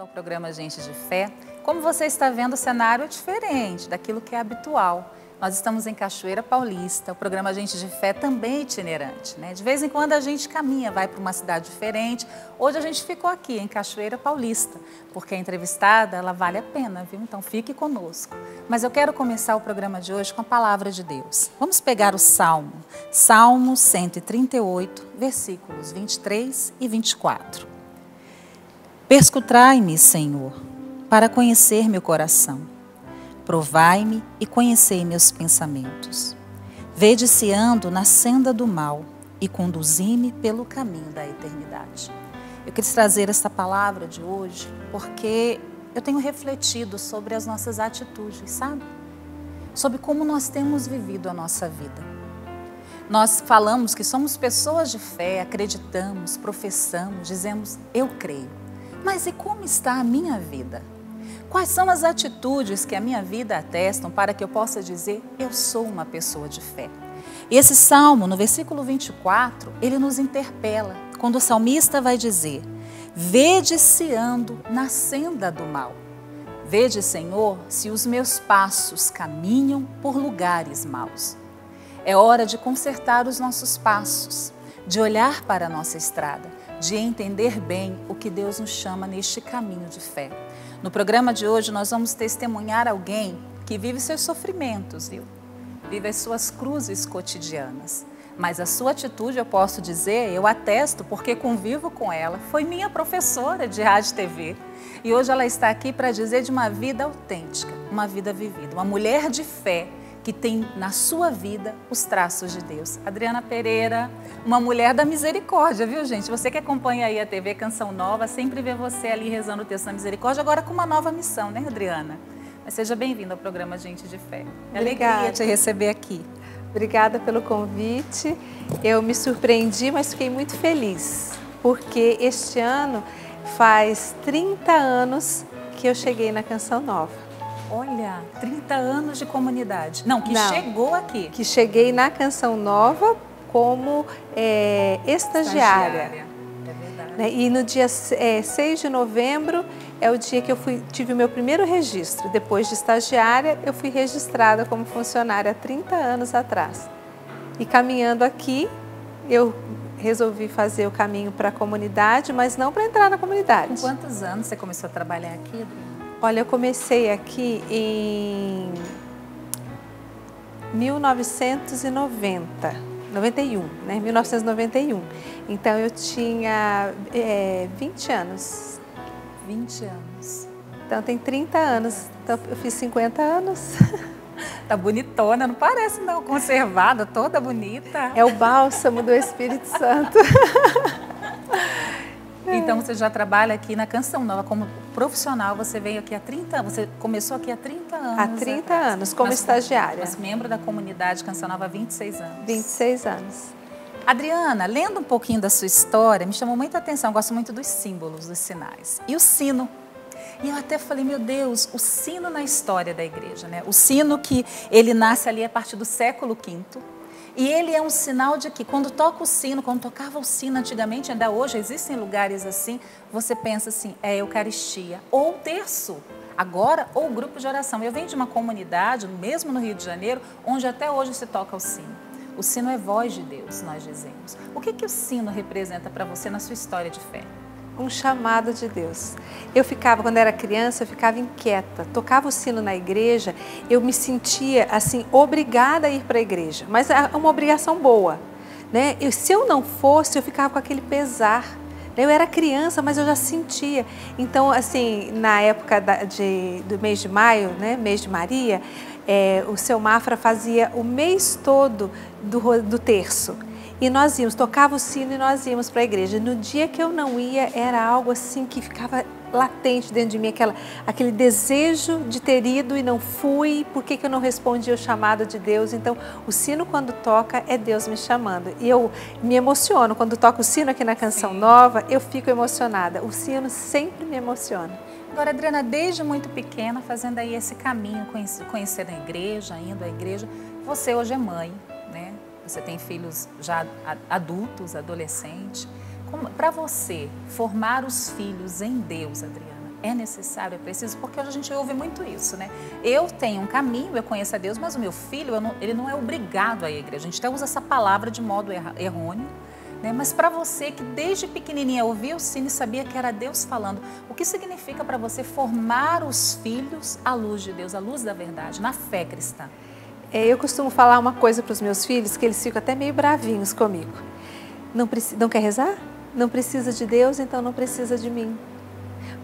bem-vindo ao programa Gente de Fé. Como você está vendo, o cenário é diferente daquilo que é habitual. Nós estamos em Cachoeira Paulista, o programa Gente de Fé também é itinerante, né? De vez em quando a gente caminha, vai para uma cidade diferente. Hoje a gente ficou aqui em Cachoeira Paulista, porque a entrevistada, ela vale a pena, viu? Então fique conosco. Mas eu quero começar o programa de hoje com a palavra de Deus. Vamos pegar o Salmo 138, versículos 23 e 24. Perscrutai-me, Senhor, para conhecer meu coração. Provai-me e conhecei meus pensamentos. Vede se ando na senda do mal e conduzi-me pelo caminho da eternidade. Eu quis trazer esta palavra de hoje porque eu tenho refletido sobre as nossas atitudes, sabe? Sobre como nós temos vivido a nossa vida. Nós falamos que somos pessoas de fé, acreditamos, professamos, dizemos, eu creio. Mas e como está a minha vida? Quais são as atitudes que a minha vida atestam para que eu possa dizer, eu sou uma pessoa de fé? E esse salmo, no versículo 24, ele nos interpela, quando o salmista vai dizer, vede se ando na senda do mal. Vede, Senhor, se os meus passos caminham por lugares maus. É hora de consertar os nossos passos, de olhar para a nossa estrada, de entender bem o que Deus nos chama neste caminho de fé. No programa de hoje nós vamos testemunhar alguém que vive seus sofrimentos, viu? Vive as suas cruzes cotidianas. Mas a sua atitude, eu posso dizer, eu atesto porque convivo com ela, foi minha professora de rádio e TV. E hoje ela está aqui para dizer de uma vida autêntica, uma vida vivida, uma mulher de fé, que tem na sua vida os traços de Deus. Adriana Pereira, uma mulher da misericórdia, viu, gente? Você que acompanha aí a TV Canção Nova, sempre vê você ali rezando o texto da misericórdia, agora com uma nova missão, né, Adriana? Mas seja bem-vinda ao programa Gente de Fé. É alegria te receber aqui. Obrigada pelo convite. Eu me surpreendi, mas fiquei muito feliz, porque este ano faz 30 anos que eu cheguei na Canção Nova. Olha, 30 anos de comunidade. Não, chegou aqui. Que cheguei na Canção Nova como estagiária. É verdade. Né? E no dia 6 de novembro é o dia que eu tive o meu primeiro registro. Depois de estagiária, eu fui registrada como funcionária há 30 anos atrás. E caminhando aqui, eu resolvi fazer o caminho para a comunidade, mas não para entrar na comunidade. Com quantos anos você começou a trabalhar aqui, Adriana? Olha, eu comecei aqui em 1991, né? 1991. Então eu tinha 20 anos. 20 anos. Então tem 30 anos. Então eu fiz 50 anos. Tá bonitona, não parece não, conservada, toda bonita. É o bálsamo do Espírito Santo. Então você já trabalha aqui na Canção Nova como profissional, você veio aqui há 30 anos, você começou aqui há 30 anos. Há 30 anos, como estagiária. Mas membro da comunidade Canção Nova há 26 anos. 26 anos. Adriana, lendo um pouquinho da sua história, me chamou muita atenção, eu gosto muito dos símbolos, dos sinais. E o sino. E eu até falei, meu Deus, o sino na história da igreja, né? O sino que ele nasce ali a partir do século V. E ele é um sinal de que quando toca o sino, quando tocava o sino antigamente, ainda hoje existem lugares assim, você pensa assim, é Eucaristia, ou terço, agora, ou grupo de oração. Eu venho de uma comunidade, mesmo no Rio de Janeiro, onde até hoje se toca o sino. O sino é voz de Deus, nós dizemos. O que o sino representa para você na sua história de fé? Um chamado de Deus. Quando era criança, eu ficava inquieta. Tocava o sino na igreja, eu me sentia assim, obrigada a ir para a igreja. Mas é uma obrigação boa, né? Se eu não fosse, eu ficava com aquele pesar. Eu era criança, mas eu já sentia. Então, assim, na época do mês de maio, né, mês de Maria, o seu Mafra fazia o mês todo do terço. E nós íamos, tocava o sino e nós íamos para a igreja. No dia que eu não ia, era algo assim que ficava latente dentro de mim, aquele desejo de ter ido e não fui, por que eu não respondi ao chamado de Deus? Então, o sino quando toca é Deus me chamando. E eu me emociono, quando toco o sino aqui na Canção Nova, eu fico emocionada. O sino sempre me emociona. Agora, Adriana, desde muito pequena, fazendo aí esse caminho, conhecendo a igreja, indo à igreja, você hoje é mãe, né? Você tem filhos já adultos, adolescentes. Para você formar os filhos em Deus, Adriana, É necessário, é preciso, porque hoje a gente ouve muito isso, né? Eu tenho um caminho, eu conheço a Deus, mas o meu filho, ele não é obrigado a ir à igreja. A gente até usa essa palavra de modo errôneo, né? Mas para você que desde pequenininha ouvia o sino e sabia que era Deus falando, o que significa para você formar os filhos à luz de Deus, à luz da verdade, na fé cristã? Eu costumo falar uma coisa para os meus filhos, que eles ficam até meio bravinhos comigo. Não quer rezar? Não precisa de Deus, então não precisa de mim.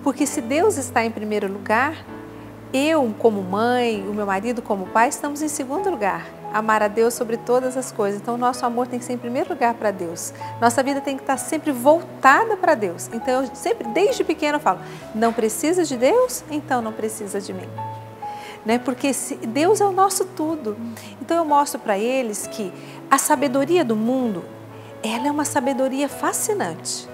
Porque se Deus está em primeiro lugar, eu como mãe, o meu marido como pai, estamos em segundo lugar. Amar a Deus sobre todas as coisas. Então o nosso amor tem que ser em primeiro lugar para Deus. Nossa vida tem que estar sempre voltada para Deus. Então eu sempre, desde pequena, eu falo, não precisa de Deus, então não precisa de mim. Né? Porque Deus é o nosso tudo. Então eu mostro para eles que a sabedoria do mundo, ela é uma sabedoria fascinante.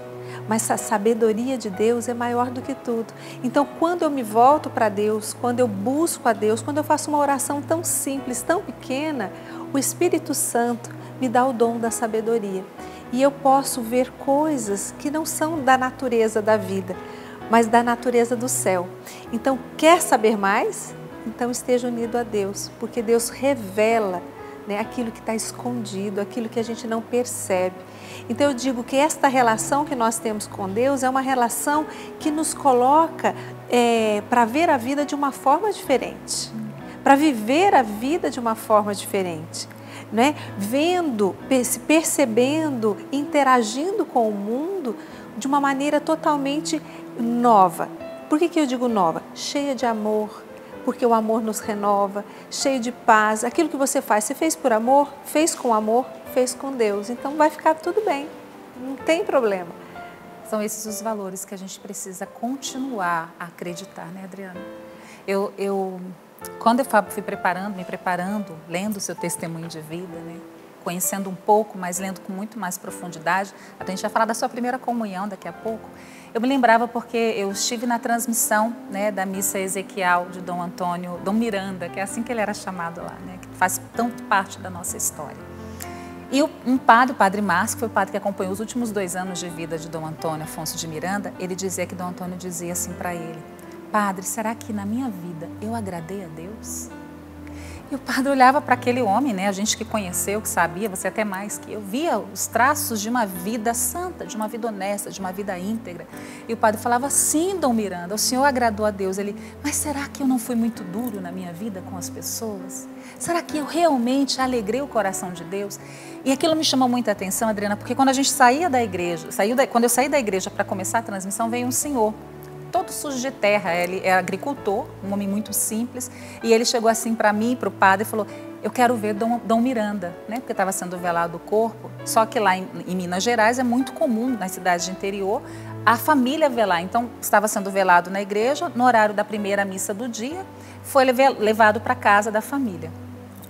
Mas a sabedoria de Deus é maior do que tudo. Então, quando eu me volto para Deus, quando eu busco a Deus, quando eu faço uma oração tão simples, tão pequena, o Espírito Santo me dá o dom da sabedoria. E eu posso ver coisas que não são da natureza da vida, mas da natureza do céu. Então, quer saber mais? Então, esteja unido a Deus, porque Deus revela, né, aquilo que está escondido, aquilo que a gente não percebe. Então eu digo que esta relação que nós temos com Deus é uma relação que nos coloca para ver a vida de uma forma diferente, para viver a vida de uma forma diferente, né? Vendo, percebendo, interagindo com o mundo de uma maneira totalmente nova. Por que eu digo nova? Cheia de amor. Porque o amor nos renova, cheio de paz. Aquilo que você faz, você fez por amor, fez com Deus. Então vai ficar tudo bem, não tem problema. São esses os valores que a gente precisa continuar a acreditar, né, Adriana? Quando eu fui me preparando, lendo o seu testemunho de vida, né, conhecendo um pouco, mas lendo com muito mais profundidade, a gente vai falar da sua primeira comunhão daqui a pouco. Eu me lembrava porque eu estive na transmissão, né, da missa Ezequiel de Dom Miranda, que é assim que ele era chamado lá, né, que faz tanto parte da nossa história. E um padre, o Padre Márcio, que foi o padre que acompanhou os últimos 2 anos de vida de Dom Antônio Afonso de Miranda, ele dizia que Dom Antônio dizia assim para ele: Padre, será que na minha vida eu agradei a Deus? E o padre olhava para aquele homem, né, a gente que conheceu, que sabia, você até mais que eu, via os traços de uma vida santa, de uma vida honesta, de uma vida íntegra. E o padre falava: sim, Dom Miranda, o senhor agradou a Deus. Ele: mas será que eu não fui muito duro na minha vida com as pessoas? Será que eu realmente alegrei o coração de Deus? E aquilo me chamou muita atenção, Adriana, porque quando a gente saía da igreja, quando eu saí da igreja para começar a transmissão, veio um senhor, todo sujo de terra. Ele é agricultor, um homem muito simples, e ele chegou assim para mim, para o padre, e falou: eu quero ver Dom Miranda, né? Porque estava sendo velado o corpo. Só que lá em Minas Gerais é muito comum, nas cidades de interior, a família velar. Então, estava sendo velado na igreja, no horário da primeira missa do dia, foi levado para a casa da família.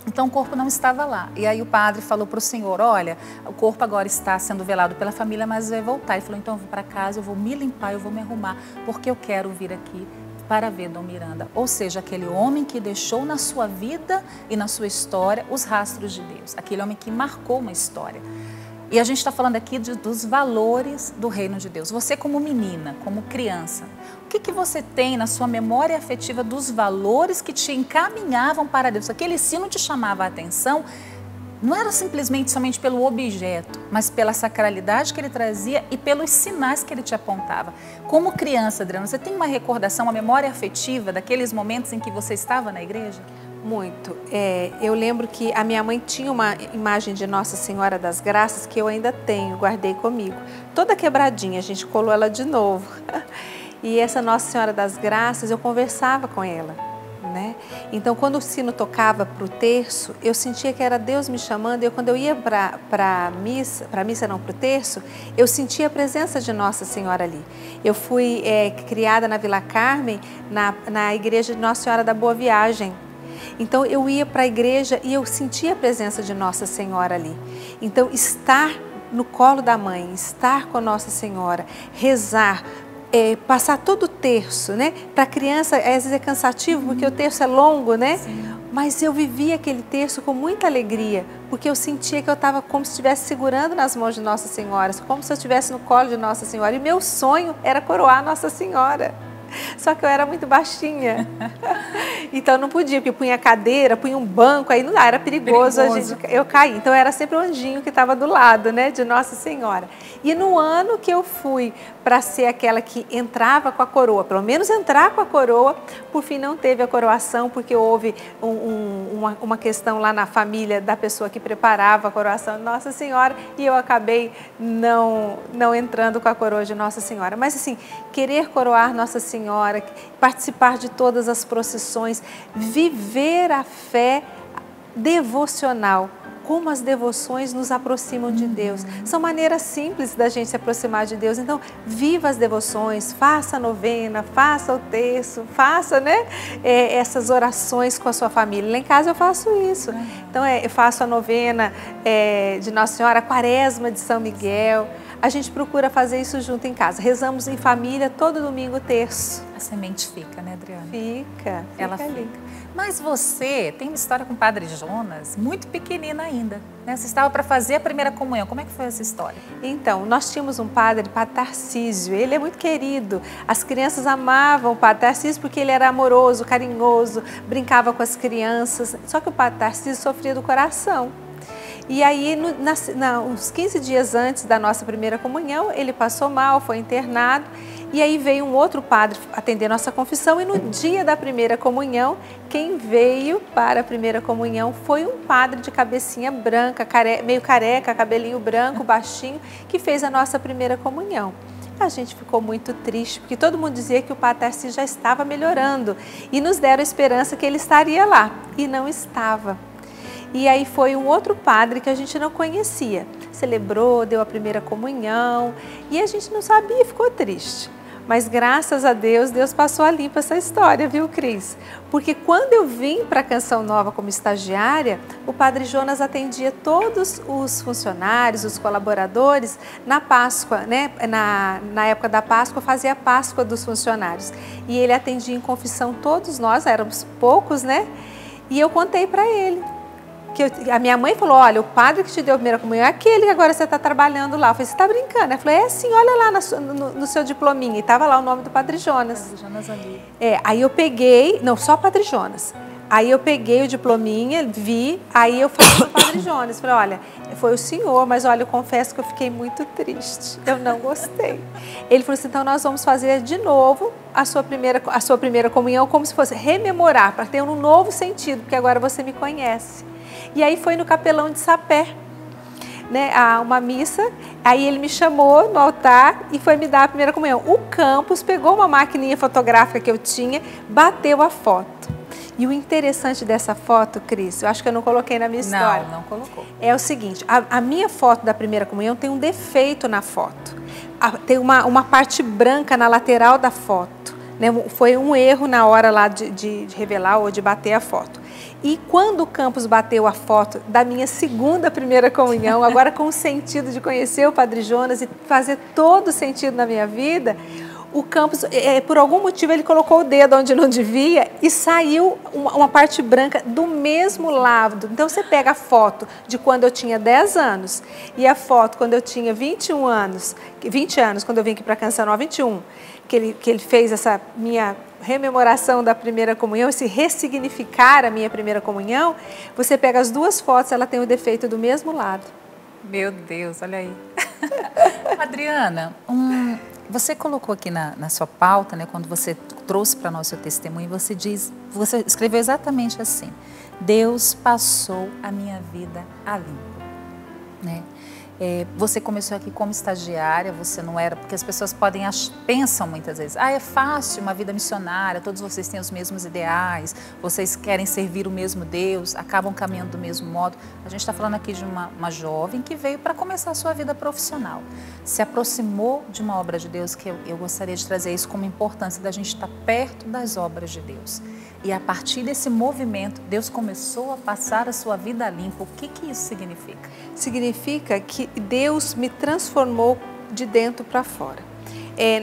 Então o corpo não estava lá. E aí o padre falou para o senhor: olha, o corpo agora está sendo velado pela família, mas vai voltar. Ele falou: então eu vou para casa, eu vou me limpar, eu vou me arrumar, porque eu quero vir aqui para ver Dom Miranda. Ou seja, aquele homem que deixou na sua vida e na sua história os rastros de Deus. Aquele homem que marcou uma história. E a gente está falando aqui dos valores do reino de Deus. Você como menina, como criança, o que você tem na sua memória afetiva dos valores que te encaminhavam para Deus? Aquele sino te chamava a atenção, não era simplesmente somente pelo objeto, mas pela sacralidade que ele trazia e pelos sinais que ele te apontava. Como criança, Adriana, você tem uma recordação, uma memória afetiva daqueles momentos em que você estava na igreja? Muito. Eu lembro que a minha mãe tinha uma imagem de Nossa Senhora das Graças que eu ainda tenho, guardei comigo. Toda quebradinha, a gente colou ela de novo. E essa Nossa Senhora das Graças, eu conversava com ela, né? Então, quando o sino tocava para o terço, eu sentia que era Deus me chamando. E quando eu ia para o terço, eu sentia a presença de Nossa Senhora ali. Eu fui criada na Vila Carmen, na igreja de Nossa Senhora da Boa Viagem. Então eu ia para a igreja e eu sentia a presença de Nossa Senhora ali. Então estar no colo da mãe, estar com Nossa Senhora, rezar, passar todo o terço, né? Para a criança às vezes é cansativo porque o terço é longo, né? Sim. Mas eu vivia aquele terço com muita alegria, porque eu sentia que eu estava como se estivesse segurando nas mãos de Nossa Senhora, como se eu estivesse no colo de Nossa Senhora. E meu sonho era coroar Nossa Senhora. Só que eu era muito baixinha. Então não podia, porque punha cadeira, punha um banco, aí não dá, era perigoso. Eu caí. Então era sempre o anjinho que estava do lado, né, de Nossa Senhora. E no ano que eu fui para ser aquela que entrava com a coroa, pelo menos entrar com a coroa, por fim não teve a coroação, porque houve uma questão lá na família da pessoa que preparava a coroação de Nossa Senhora, e eu acabei não entrando com a coroa de Nossa Senhora. Mas assim, querer coroar Nossa Senhora, participar de todas as procissões, viver a fé devocional, como as devoções nos aproximam de Deus. São maneiras simples da gente se aproximar de Deus. Então, viva as devoções, faça a novena, faça o terço, faça, né, essas orações com a sua família. Lá em casa eu faço isso. Então, eu faço a novena de Nossa Senhora, a Quaresma de São Miguel. A gente procura fazer isso junto em casa. Rezamos em família todo domingo terço. A semente fica, né, Adriana? Fica. Ela fica. Mas você tem uma história com o Padre Jonas, muito pequenina ainda, né? Você estava para fazer a primeira comunhão. Como é que foi essa história? Então, nós tínhamos um padre, Padre Tarcísio. Ele é muito querido. As crianças amavam o Padre Tarcísio porque ele era amoroso, carinhoso, brincava com as crianças. Só que o Padre Tarcísio sofria do coração. E aí, uns 15 dias antes da nossa primeira comunhão, ele passou mal, foi internado. E aí veio um outro padre atender nossa confissão, e no dia da primeira comunhão, quem veio para a primeira comunhão foi um padre de cabecinha branca, meio careca, cabelinho branco, baixinho, que fez a nossa primeira comunhão. A gente ficou muito triste, porque todo mundo dizia que o Padre Tarcísio já estava melhorando, e nos deram a esperança que ele estaria lá, e não estava. E aí foi um outro padre que a gente não conhecia, celebrou, deu a primeira comunhão, e a gente não sabia, ficou triste. Mas graças a Deus, Deus passou a limpo essa história, viu, Cris? Porque quando eu vim para a Canção Nova como estagiária, o Padre Jonas atendia todos os funcionários, os colaboradores na Páscoa, né? Na época da Páscoa, fazia a Páscoa dos funcionários. E ele atendia em confissão todos nós, éramos poucos, né? E eu contei para ele. A minha mãe falou, olha, o padre que te deu a primeira comunhão é aquele que agora você está trabalhando lá. Eu falei, você está brincando? Ela falou, sim, olha lá no seu diplominha. E estava lá o nome do Padre Jonas. Padre Jonas ali. Aí eu peguei, não, só Padre Jonas. Aí eu peguei o diplominha, vi, aí eu falei para o Padre Jonas, falei, olha, foi o senhor, mas olha, eu confesso que eu fiquei muito triste, eu não gostei. Ele falou assim, então nós vamos fazer de novo a sua primeira comunhão, como se fosse rememorar, para ter um novo sentido, porque agora você me conhece. E aí foi no Capelão de Sapé, né, uma missa, aí ele me chamou no altar e foi me dar a primeira comunhão. O Campos pegou uma maquininha fotográfica que eu tinha, bateu a foto. E o interessante dessa foto, Cris, eu acho que eu não coloquei na minha história. Não colocou. É o seguinte, a minha foto da primeira comunhão tem um defeito na foto. Tem uma parte branca na lateral da foto, né? Foi um erro na hora lá de revelar ou de bater a foto. E quando o Campos bateu a foto da minha segunda primeira comunhão, agora com o sentido de conhecer o Padre Jonas e fazer todo o sentido na minha vida, o Campos, por algum motivo, ele colocou o dedo onde não devia e saiu uma parte branca do mesmo lado. Então, você pega a foto de quando eu tinha 10 anos e a foto quando eu tinha 20 anos, quando eu vim aqui para a Canção Nova, 21, que ele fez essa minha rememoração da primeira comunhão, esse ressignificar a minha primeira comunhão, você pega as duas fotos, ela tem o defeito do mesmo lado. Meu Deus, olha aí. Adriana, você colocou aqui na sua pauta, né, quando você trouxe para nós o seu testemunho, você escreveu exatamente assim: Deus passou a minha vida a limpo, né? Você começou aqui como estagiária, você não era, porque as pessoas pensam muitas vezes, é fácil uma vida missionária, todos vocês têm os mesmos ideais, vocês querem servir o mesmo Deus, acabam caminhando do mesmo modo. A gente está falando aqui de uma jovem que veio para começar a sua vida profissional, se aproximou de uma obra de Deus, que eu gostaria de trazer isso como importância da gente estar perto das obras de Deus. E a partir desse movimento, Deus começou a passar a sua vida limpa. O que isso significa? Significa que Deus me transformou de dentro para fora.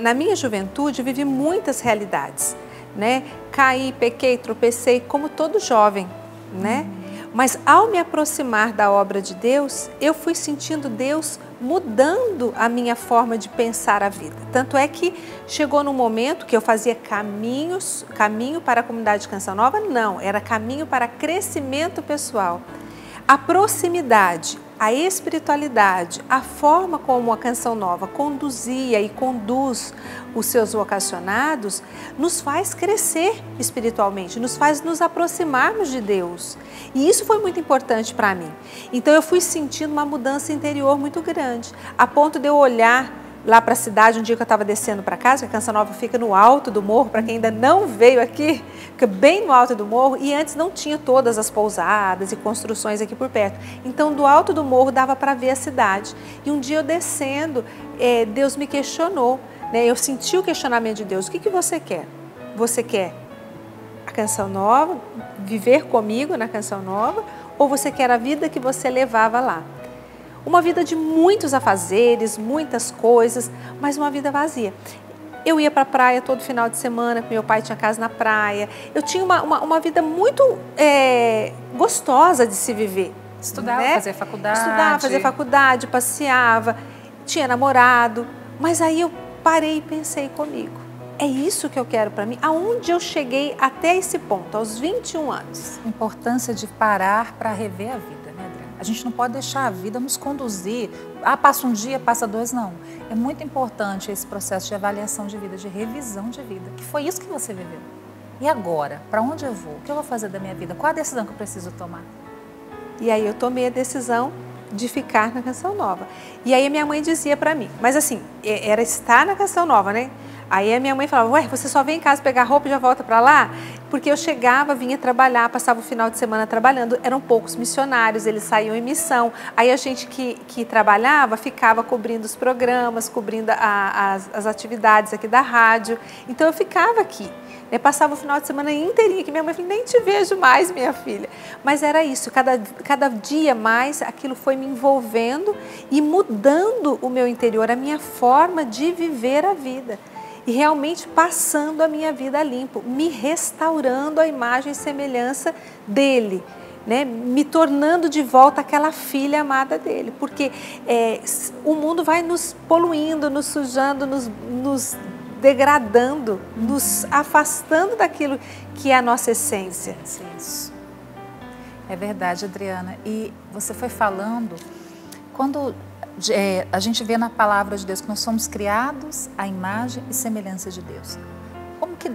Na minha juventude, eu vivi muitas realidades, né? Caí, pequei, tropecei, como todo jovem, né? Mas ao me aproximar da obra de Deus, eu fui sentindo Deus mudando a minha forma de pensar a vida. Tanto é que chegou num momento que eu fazia caminho para a comunidade de Canção Nova, não, era caminho para crescimento pessoal. A proximidade, a espiritualidade, a forma como a Canção Nova conduzia e conduz os seus vocacionados, nos faz crescer espiritualmente, nos faz nos aproximarmos de Deus. E isso foi muito importante para mim. Então eu fui sentindo uma mudança interior muito grande, a ponto de eu olhar lá para a cidade, um dia que eu estava descendo para casa, porque a Canção Nova fica no alto do morro, para quem ainda não veio aqui, fica bem no alto do morro, e antes não tinha todas as pousadas e construções aqui por perto. Então, do alto do morro dava para ver a cidade. E um dia eu descendo, Deus me questionou, né? Eu senti o questionamento de Deus: o que você quer? Você quer a Canção Nova, viver comigo na Canção Nova, ou você quer a vida que você levava lá? Uma vida de muitos afazeres, muitas coisas, mas uma vida vazia. Eu ia para a praia todo final de semana, meu pai tinha casa na praia. Eu tinha uma vida muito gostosa de se viver. Estudava, né? Fazia faculdade. Estudava, fazia faculdade, passeava, tinha namorado. Mas aí eu parei e pensei comigo: é isso que eu quero para mim? Aonde eu cheguei até esse ponto, aos 21 anos? A importância de parar para rever a vida. A gente não pode deixar a vida nos conduzir. Passa um dia, passa dois, não. É muito importante esse processo de avaliação de vida, de revisão de vida, que foi isso que você viveu. E agora? Para onde eu vou? O que eu vou fazer da minha vida? Qual a decisão que eu preciso tomar? E aí eu tomei a decisão de ficar na Canção Nova. E aí a minha mãe dizia para mim, mas assim, era estar na Canção Nova, né? Aí a minha mãe falava: ué, você só vem em casa pegar roupa e já volta para lá? Porque eu chegava, vinha trabalhar, passava o final de semana trabalhando, eram poucos missionários, eles saíam em missão. Aí a gente que trabalhava ficava cobrindo os programas, cobrindo as atividades aqui da rádio. Então eu ficava aqui, né? Passava o final de semana inteirinho aqui. Minha mãe falou: nem te vejo mais, minha filha. Mas era isso, cada dia mais aquilo foi me envolvendo e mudando o meu interior, a minha forma de viver a vida. E realmente passando a minha vida a limpo, me restaurando a imagem e semelhança dele, né? Me tornando de volta aquela filha amada dele. Porque o mundo vai nos poluindo, nos sujando, nos degradando, nos afastando daquilo que é a nossa essência. Isso. É verdade, Adriana. E você foi falando, quando a gente vê na palavra de Deus que nós somos criados à imagem e semelhança de Deus.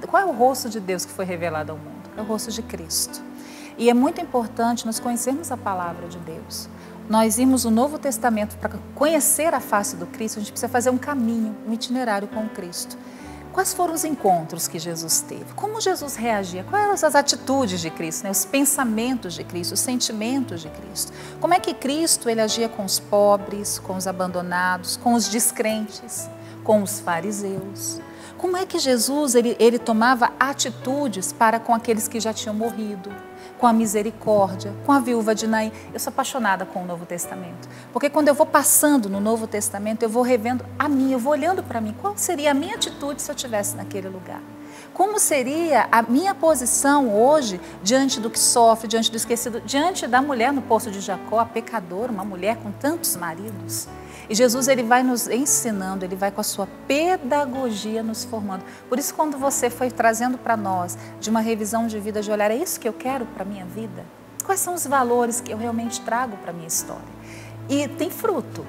Qual é o rosto de Deus que foi revelado ao mundo? É o rosto de Cristo. E é muito importante nós conhecermos a palavra de Deus. Nós irmos no Novo Testamento para conhecer a face do Cristo, a gente precisa fazer um caminho, um itinerário com o Cristo. Quais foram os encontros que Jesus teve? Como Jesus reagia? Quais eram as atitudes de Cristo, né? Os pensamentos de Cristo, os sentimentos de Cristo? Como é que Cristo ele agia com os pobres, com os abandonados, com os descrentes, com os fariseus? Como é que Jesus ele tomava atitudes para com aqueles que já tinham morrido? Com a misericórdia, com a viúva de Naim. Eu sou apaixonada com o Novo Testamento, porque quando eu vou passando no Novo Testamento, eu vou revendo a mim, eu vou olhando para mim, qual seria a minha atitude se eu estivesse naquele lugar? Como seria a minha posição hoje diante do que sofre, diante do esquecido, diante da mulher no poço de Jacó, a pecadora, uma mulher com tantos maridos? E Jesus ele vai nos ensinando, ele vai com a sua pedagogia nos formando. Por isso, quando você foi trazendo para nós de uma revisão de vida, de olhar, é isso que eu quero para a minha vida? Quais são os valores que eu realmente trago para a minha história? E tem fruto.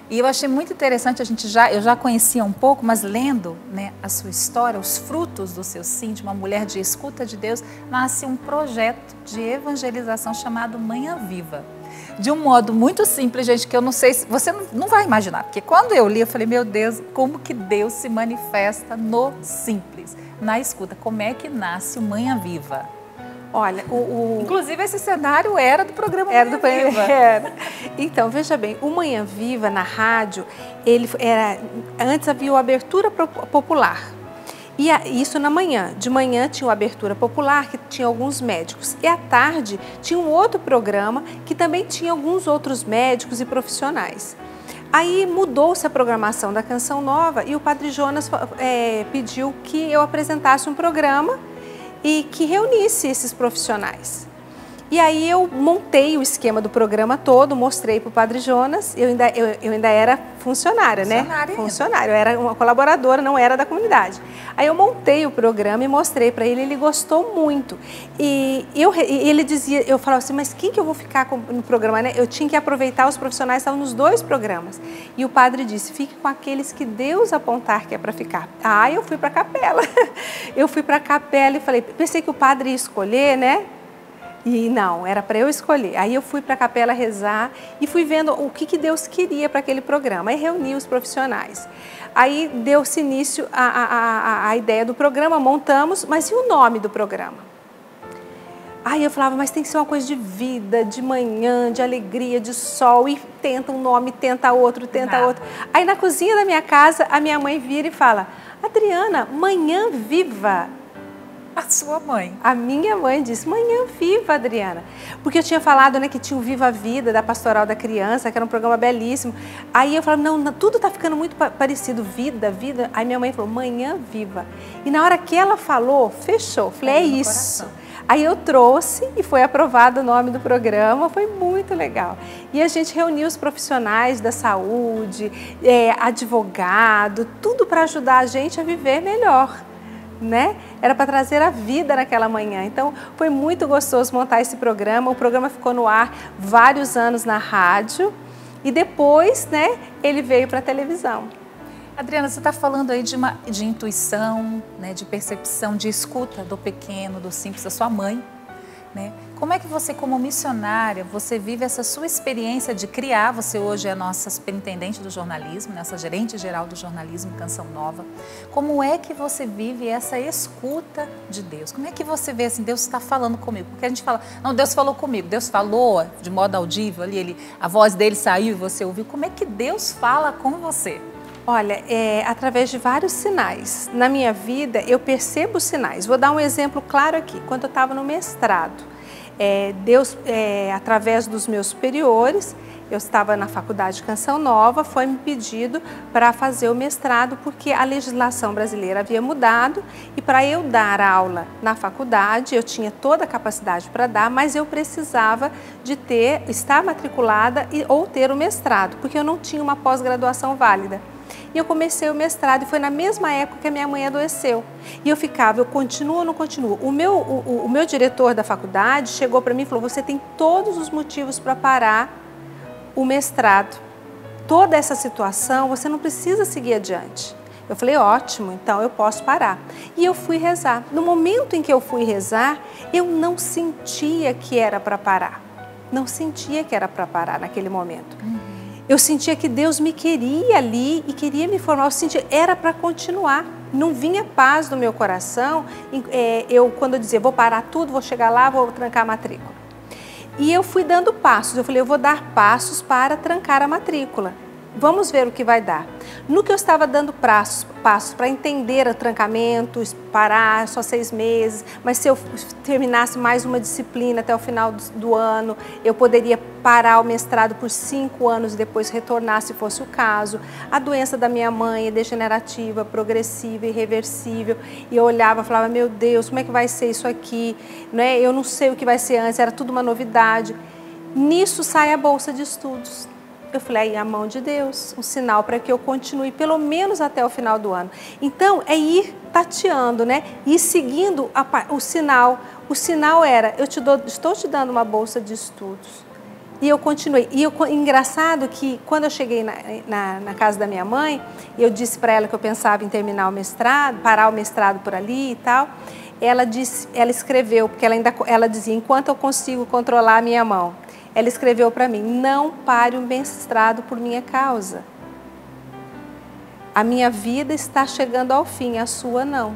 E eu achei muito interessante, eu já conhecia um pouco, mas lendo, né, a sua história, os frutos do seu sim, de uma mulher de escuta de Deus, nasce um projeto de evangelização chamado Manhã Viva. De um modo muito simples, gente, que eu não sei, você não vai imaginar, porque quando eu li, eu falei, meu Deus, como que Deus se manifesta no simples, na escuta, como é que nasce o Manhã Viva? Olha, inclusive esse cenário era do programa Manhã Viva. Era. Então, veja bem, o Manhã Viva na rádio, antes havia a abertura popular. E isso na manhã. De manhã tinha a abertura popular, que tinha alguns médicos. E à tarde tinha um outro programa que também tinha alguns outros médicos e profissionais. Aí mudou-se a programação da Canção Nova e o Padre Jonas pediu que eu apresentasse um programa e que reunisse esses profissionais. E aí eu montei o esquema do programa todo, mostrei para o Padre Jonas. Eu ainda era funcionária, né? Funcionária. Eu era uma colaboradora, não era da comunidade. Aí eu montei o programa e mostrei para ele, ele gostou muito. E ele dizia, eu falava assim, mas quem que eu vou ficar no programa, né? Eu tinha que aproveitar os profissionais que estavam nos 2 programas. E o padre disse, fique com aqueles que Deus apontar que é para ficar. Ah, eu fui para a capela. Eu fui para a capela e falei, pensei que o padre ia escolher, né? E não, era para eu escolher. Aí eu fui para a capela rezar e fui vendo o que Deus queria para aquele programa. Aí reuni os profissionais. Aí deu-se início a ideia do programa, montamos, mas e o nome do programa? Aí eu falava, mas tem que ser uma coisa de vida, de manhã, de alegria, de sol, e tenta um nome, tenta outro, tenta outro. Aí na cozinha da minha casa, a minha mãe vira e fala, Adriana, Manhã Viva. A sua mãe? A minha mãe disse, Manhã Viva, Adriana. Porque eu tinha falado, né, que tinha o Viva a Vida, da Pastoral da Criança, que era um programa belíssimo. Aí eu falava, não, tudo está ficando muito parecido, vida, vida. Aí minha mãe falou, Manhã Viva. E na hora que ela falou, fechou. Falei, é isso. Aí eu trouxe e foi aprovado o nome do programa, foi muito legal. E a gente reuniu os profissionais da saúde, advogado, tudo para ajudar a gente a viver melhor. Né? Era para trazer a vida naquela manhã. Então, foi muito gostoso montar esse programa. O programa ficou no ar vários anos na rádio e depois, né, ele veio para a televisão. Adriana, você está falando aí de intuição, né, de percepção, de escuta do pequeno, do simples, da sua mãe, né? Como é que você, como missionária, você vive essa sua experiência de criar? Você hoje é a nossa superintendente do jornalismo, nossa gerente geral do jornalismo Canção Nova. Como é que você vive essa escuta de Deus? Como é que você vê assim, Deus está falando comigo? Porque a gente fala, não, Deus falou comigo, Deus falou de modo audível, ali, a voz dele saiu e você ouviu. Como é que Deus fala com você? Olha, através de vários sinais. Na minha vida, eu percebo sinais. Vou dar um exemplo claro aqui. Quando eu estava no mestrado, Deus, através dos meus superiores, eu estava na faculdade Canção Nova, foi me pedido para fazer o mestrado, porque a legislação brasileira havia mudado e para eu dar aula na faculdade, eu tinha toda a capacidade para dar, mas eu precisava de estar matriculada ou ter o mestrado, porque eu não tinha uma pós-graduação válida. E eu comecei o mestrado e foi na mesma época que a minha mãe adoeceu. E eu continuo ou não continuo? O meu diretor da faculdade chegou para mim e falou, você tem todos os motivos para parar o mestrado. Toda essa situação, você não precisa seguir adiante. Eu falei, ótimo, então eu posso parar. E eu fui rezar. No momento em que eu fui rezar, eu não sentia que era para parar. Não sentia que era para parar naquele momento. Eu sentia que Deus me queria ali e queria me formar. Eu sentia que era para continuar. Não vinha paz no meu coração. Quando eu dizia, vou parar tudo, vou chegar lá, vou trancar a matrícula. E eu fui dando passos. Eu falei, eu vou dar passos para trancar a matrícula. Vamos ver o que vai dar. No que eu estava dando passos para entender o trancamento, parar só 6 meses, mas se eu terminasse mais uma disciplina até o final do ano, eu poderia parar o mestrado por 5 anos e depois retornar se fosse o caso. A doença da minha mãe é degenerativa, progressiva, irreversível. E eu olhava e falava, meu Deus, como é que vai ser isso aqui? Né? Eu não sei o que vai ser antes, era tudo uma novidade. Nisso sai a bolsa de estudos. Eu falei, aí a mão de Deus, um sinal para que eu continue pelo menos até o final do ano. Então, é ir tateando, né? Ir seguindo o sinal. O sinal era, estou te dando uma bolsa de estudos. E eu continuei. Engraçado que quando eu cheguei na casa da minha mãe, eu disse para ela que eu pensava em terminar o mestrado, parar o mestrado por ali e tal. Ela escreveu, porque ela dizia, enquanto eu consigo controlar a minha mão. Ela escreveu para mim, não pare o mestrado por minha causa. A minha vida está chegando ao fim, a sua não.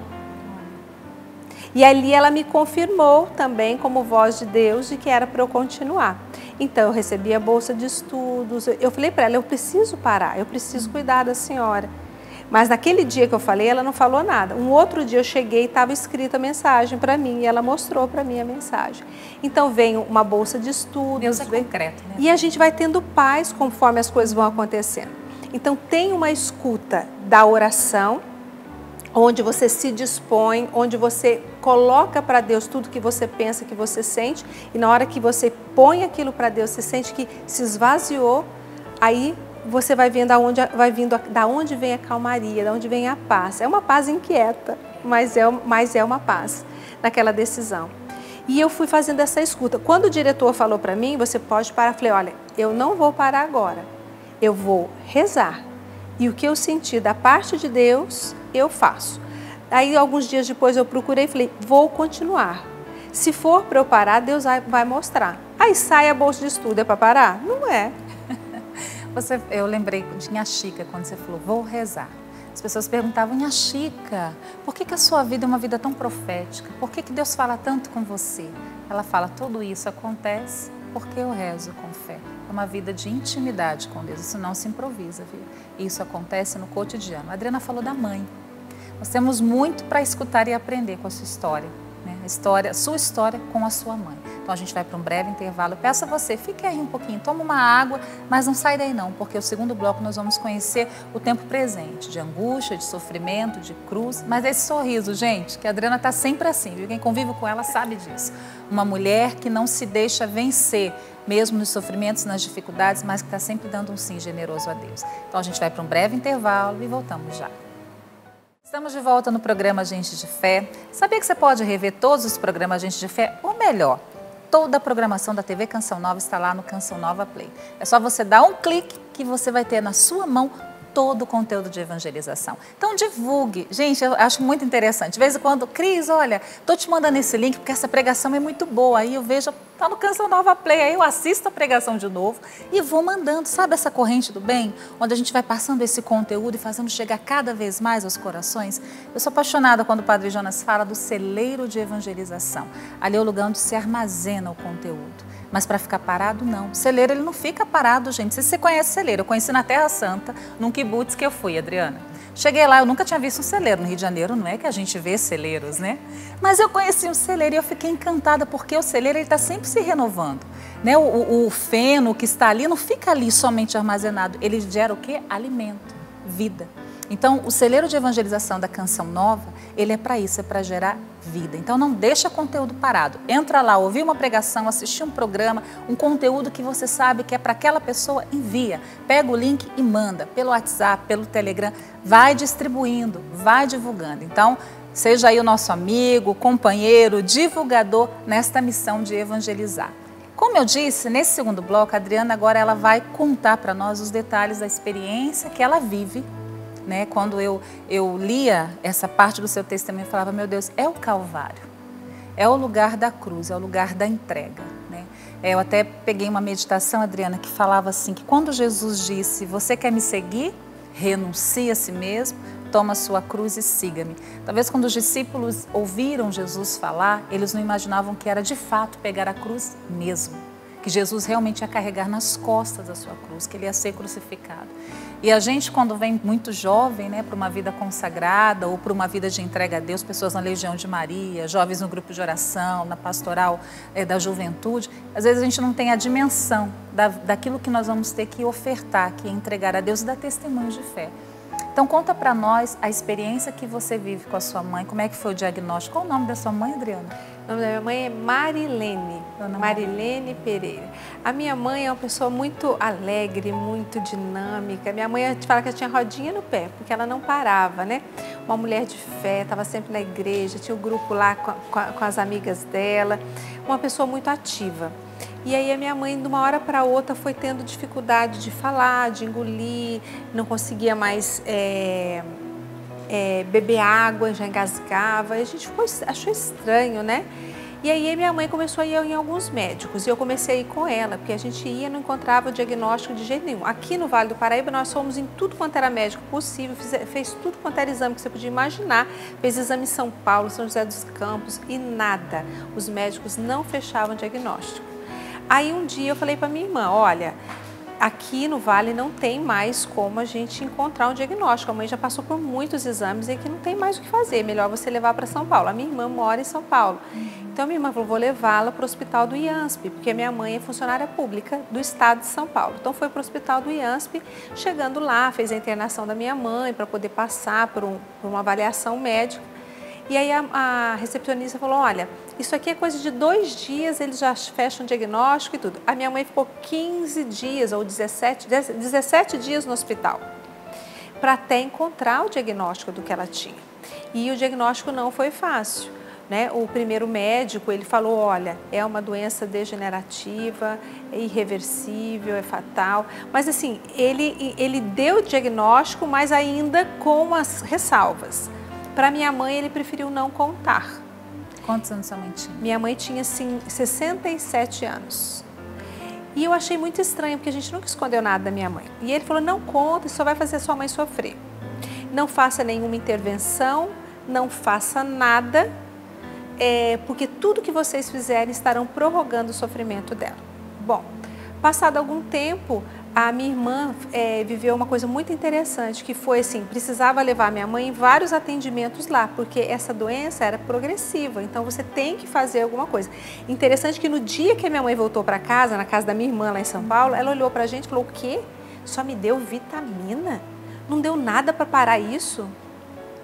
E ali ela me confirmou também, como voz de Deus, de que era para eu continuar. Então eu recebi a bolsa de estudos, eu falei para ela, eu preciso parar, eu preciso cuidar da senhora. Mas naquele dia que eu falei, ela não falou nada. Um outro dia eu cheguei e estava escrita a mensagem para mim e ela mostrou para mim a mensagem. Então vem uma bolsa de estudos. Deus é concreto, né? E a gente vai tendo paz conforme as coisas vão acontecendo. Então tem uma escuta da oração, onde você se dispõe, onde você coloca para Deus tudo que você pensa, que você sente, e na hora que você põe aquilo para Deus, você sente que se esvaziou, aí você vai vendo da onde vem a calmaria, da onde vem a paz. É uma paz inquieta, mas é uma paz naquela decisão. E eu fui fazendo essa escuta. Quando o diretor falou para mim, você pode parar, eu falei, olha, eu não vou parar agora, eu vou rezar. E o que eu senti da parte de Deus, eu faço. Aí, alguns dias depois, eu procurei e falei, vou continuar. Se for para eu parar, Deus vai mostrar. Aí sai a bolsa de estudo, é para parar? Não é. Eu lembrei de Inha Chica, quando você falou, vou rezar. As pessoas perguntavam, Inha Chica, por que a sua vida é uma vida tão profética? Por que Deus fala tanto com você? Ela fala, tudo isso acontece porque eu rezo com fé. É uma vida de intimidade com Deus, isso não se improvisa, viu? Isso acontece no cotidiano. A Adriana falou da mãe. Nós temos muito para escutar e aprender com a sua história, né? A sua história com a sua mãe. Então a gente vai para um breve intervalo. Eu peço a você, fique aí um pouquinho, toma uma água, mas não sai daí não, porque o segundo bloco nós vamos conhecer o tempo presente, de angústia, de sofrimento, de cruz, mas esse sorriso, gente, que a Adriana está sempre assim, viu? Quem convive com ela sabe disso. Uma mulher que não se deixa vencer, mesmo nos sofrimentos, nas dificuldades, mas que está sempre dando um sim generoso a Deus. Então a gente vai para um breve intervalo e voltamos já. Estamos de volta no programa Gente de Fé. Sabia que você pode rever todos os programas Gente de Fé? Ou melhor, toda a programação da TV Canção Nova está lá no Canção Nova Play. É só você dar um clique que você vai ter na sua mão todo o conteúdo de evangelização. Então divulgue. Gente, eu acho muito interessante. De vez em quando, Cris, olha, estou te mandando esse link porque essa pregação é muito boa. Aí eu vejo, está no Canção Nova Play, aí eu assisto a pregação de novo e vou mandando. Sabe essa corrente do bem? Onde a gente vai passando esse conteúdo e fazendo chegar cada vez mais aos corações. Eu sou apaixonada quando o Padre Jonas fala do celeiro de evangelização. Ali é o lugar onde se armazena o conteúdo. Mas para ficar parado, não. O celeiro, ele não fica parado, gente. Não sei se você conhece celeiro. Eu conheci na Terra Santa, num kibutz que eu fui, Adriana. Cheguei lá, eu nunca tinha visto um celeiro. No Rio de Janeiro não é que a gente vê celeiros, né? Mas eu conheci um celeiro e eu fiquei encantada, porque o celeiro está sempre se renovando. Né? O feno que está ali não fica ali somente armazenado. Ele gera o quê? Alimento, vida. Então, o celeiro de evangelização da Canção Nova, ele é para isso, é para gerar vida. Então, não deixa conteúdo parado. Entra lá, ouvir uma pregação, assistir um programa, um conteúdo que você sabe que é para aquela pessoa, envia. Pega o link e manda pelo WhatsApp, pelo Telegram. Vai distribuindo, vai divulgando. Então, seja aí o nosso amigo, companheiro, divulgador nesta missão de evangelizar. Como eu disse, nesse segundo bloco, a Adriana agora ela vai contar para nós os detalhes da experiência que ela vive. Né? Quando eu lia essa parte do seu testemunho, eu falava, meu Deus, é o Calvário, é o lugar da cruz, é o lugar da entrega. Né? Eu até peguei uma meditação, Adriana, que falava assim, que quando Jesus disse, você quer me seguir? Renuncie a si mesmo, toma a sua cruz e siga-me. Talvez quando os discípulos ouviram Jesus falar, eles não imaginavam que era de fato pegar a cruz mesmo, que Jesus realmente ia carregar nas costas a sua cruz, que ele ia ser crucificado. E a gente, quando vem muito jovem, né, para uma vida consagrada ou para uma vida de entrega a Deus, pessoas na Legião de Maria, jovens no grupo de oração, na pastoral da juventude, às vezes a gente não tem a dimensão daquilo que nós vamos ter que ofertar, que é entregar a Deus e dar testemunho de fé. Então conta para nós a experiência que você vive com a sua mãe, como é que foi o diagnóstico? Qual o nome da sua mãe, Adriana? O nome da minha mãe é Marilene, Marilene Pereira. A minha mãe é uma pessoa muito alegre, muito dinâmica. Minha mãe te fala que ela tinha rodinha no pé, porque ela não parava, né? Uma mulher de fé, estava sempre na igreja, tinha um grupo lá com as amigas dela, uma pessoa muito ativa. E aí a minha mãe, de uma hora para outra, foi tendo dificuldade de falar, de engolir, não conseguia mais beber água, já engasgava. E a gente achou estranho, né? E aí minha mãe começou a ir em alguns médicos e eu comecei a ir com ela, porque a gente ia e não encontrava o diagnóstico de jeito nenhum. Aqui no Vale do Paraíba nós fomos em tudo quanto era médico possível, fez tudo quanto era exame que você podia imaginar, fez exame em São Paulo, São José dos Campos e nada. Os médicos não fechavam o diagnóstico. Aí um dia eu falei para minha irmã, olha, aqui no Vale não tem mais como a gente encontrar um diagnóstico. A mãe já passou por muitos exames e aqui não tem mais o que fazer. Melhor você levar para São Paulo. A minha irmã mora em São Paulo. Então, a minha irmã falou, vou levá-la para o hospital do IANSP, porque a minha mãe é funcionária pública do estado de São Paulo. Então, foi para o hospital do IANSP. Chegando lá, fez a internação da minha mãe para poder passar por uma avaliação médica. E aí a recepcionista falou, olha, isso aqui é coisa de 2 dias, eles já fecham o diagnóstico e tudo. A minha mãe ficou 15 dias ou 17 dias no hospital para até encontrar o diagnóstico do que ela tinha. E o diagnóstico não foi fácil, né? O primeiro médico, ele falou, olha, é uma doença degenerativa, é irreversível, é fatal. Mas assim, ele deu o diagnóstico, mas ainda com as ressalvas. Para minha mãe, ele preferiu não contar. Quantos anos sua mãe tinha? Minha mãe tinha, assim, 67 anos. E eu achei muito estranho, porque a gente nunca escondeu nada da minha mãe. E ele falou, não conta, isso só vai fazer a sua mãe sofrer. Não faça nenhuma intervenção, não faça nada, porque tudo que vocês fizerem estarão prorrogando o sofrimento dela. Bom, passado algum tempo, a minha irmã viveu uma coisa muito interessante, que foi assim, precisava levar minha mãe em vários atendimentos lá, porque essa doença era progressiva, então você tem que fazer alguma coisa. Interessante que no dia que a minha mãe voltou para casa, na casa da minha irmã lá em São Paulo, ela olhou para a gente e falou, o quê? Só me deu vitamina? Não deu nada para parar isso?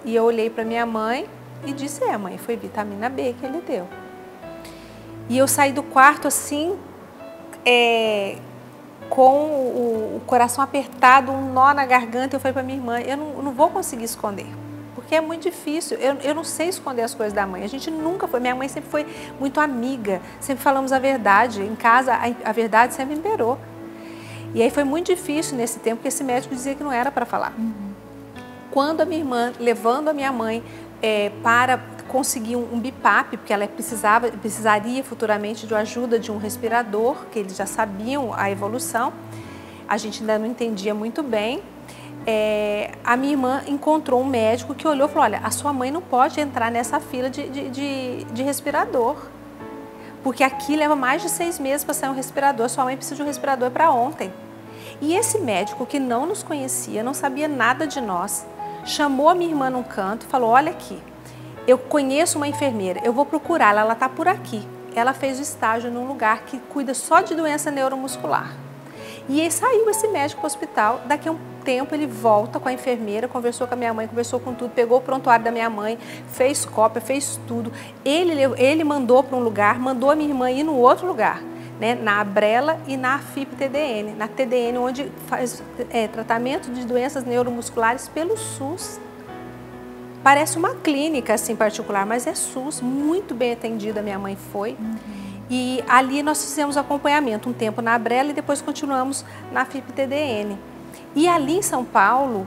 E eu olhei para minha mãe e disse, mãe, foi vitamina B que ele deu. E eu saí do quarto assim, com o coração apertado, um nó na garganta. Eu falei para minha irmã, eu não vou conseguir esconder, porque é muito difícil, eu não sei esconder as coisas da mãe. A gente nunca foi, minha mãe sempre foi muito amiga, sempre falamos a verdade, em casa a verdade sempre imperou. E aí foi muito difícil nesse tempo, porque esse médico dizia que não era para falar. Quando a minha irmã, levando a minha mãe para conseguir um BiPAP, porque ela precisaria futuramente de ajuda de um respirador, que eles já sabiam a evolução, a gente ainda não entendia muito bem. A minha irmã encontrou um médico que olhou e falou, olha, a sua mãe não pode entrar nessa fila de respirador, porque aqui leva mais de 6 meses para sair um respirador, sua mãe precisa de um respirador para ontem. E esse médico, que não nos conhecia, não sabia nada de nós, chamou a minha irmã num canto e falou, olha aqui, eu conheço uma enfermeira, eu vou procurá-la, ela está por aqui. Ela fez o estágio num lugar que cuida só de doença neuromuscular. E aí saiu esse médico para o hospital, daqui a um tempo ele volta com a enfermeira, conversou com a minha mãe, conversou com tudo, pegou o prontuário da minha mãe, fez cópia, fez tudo. Ele mandou para um lugar, mandou a minha irmã ir no outro lugar, né, na Abrela e na FIP-TDN, na TDN, onde faz tratamento de doenças neuromusculares pelo SUS. Parece uma clínica assim particular, mas é SUS, muito bem atendida, minha mãe foi. E ali nós fizemos acompanhamento um tempo na Abrela e depois continuamos na FIP-TDN. E ali em São Paulo,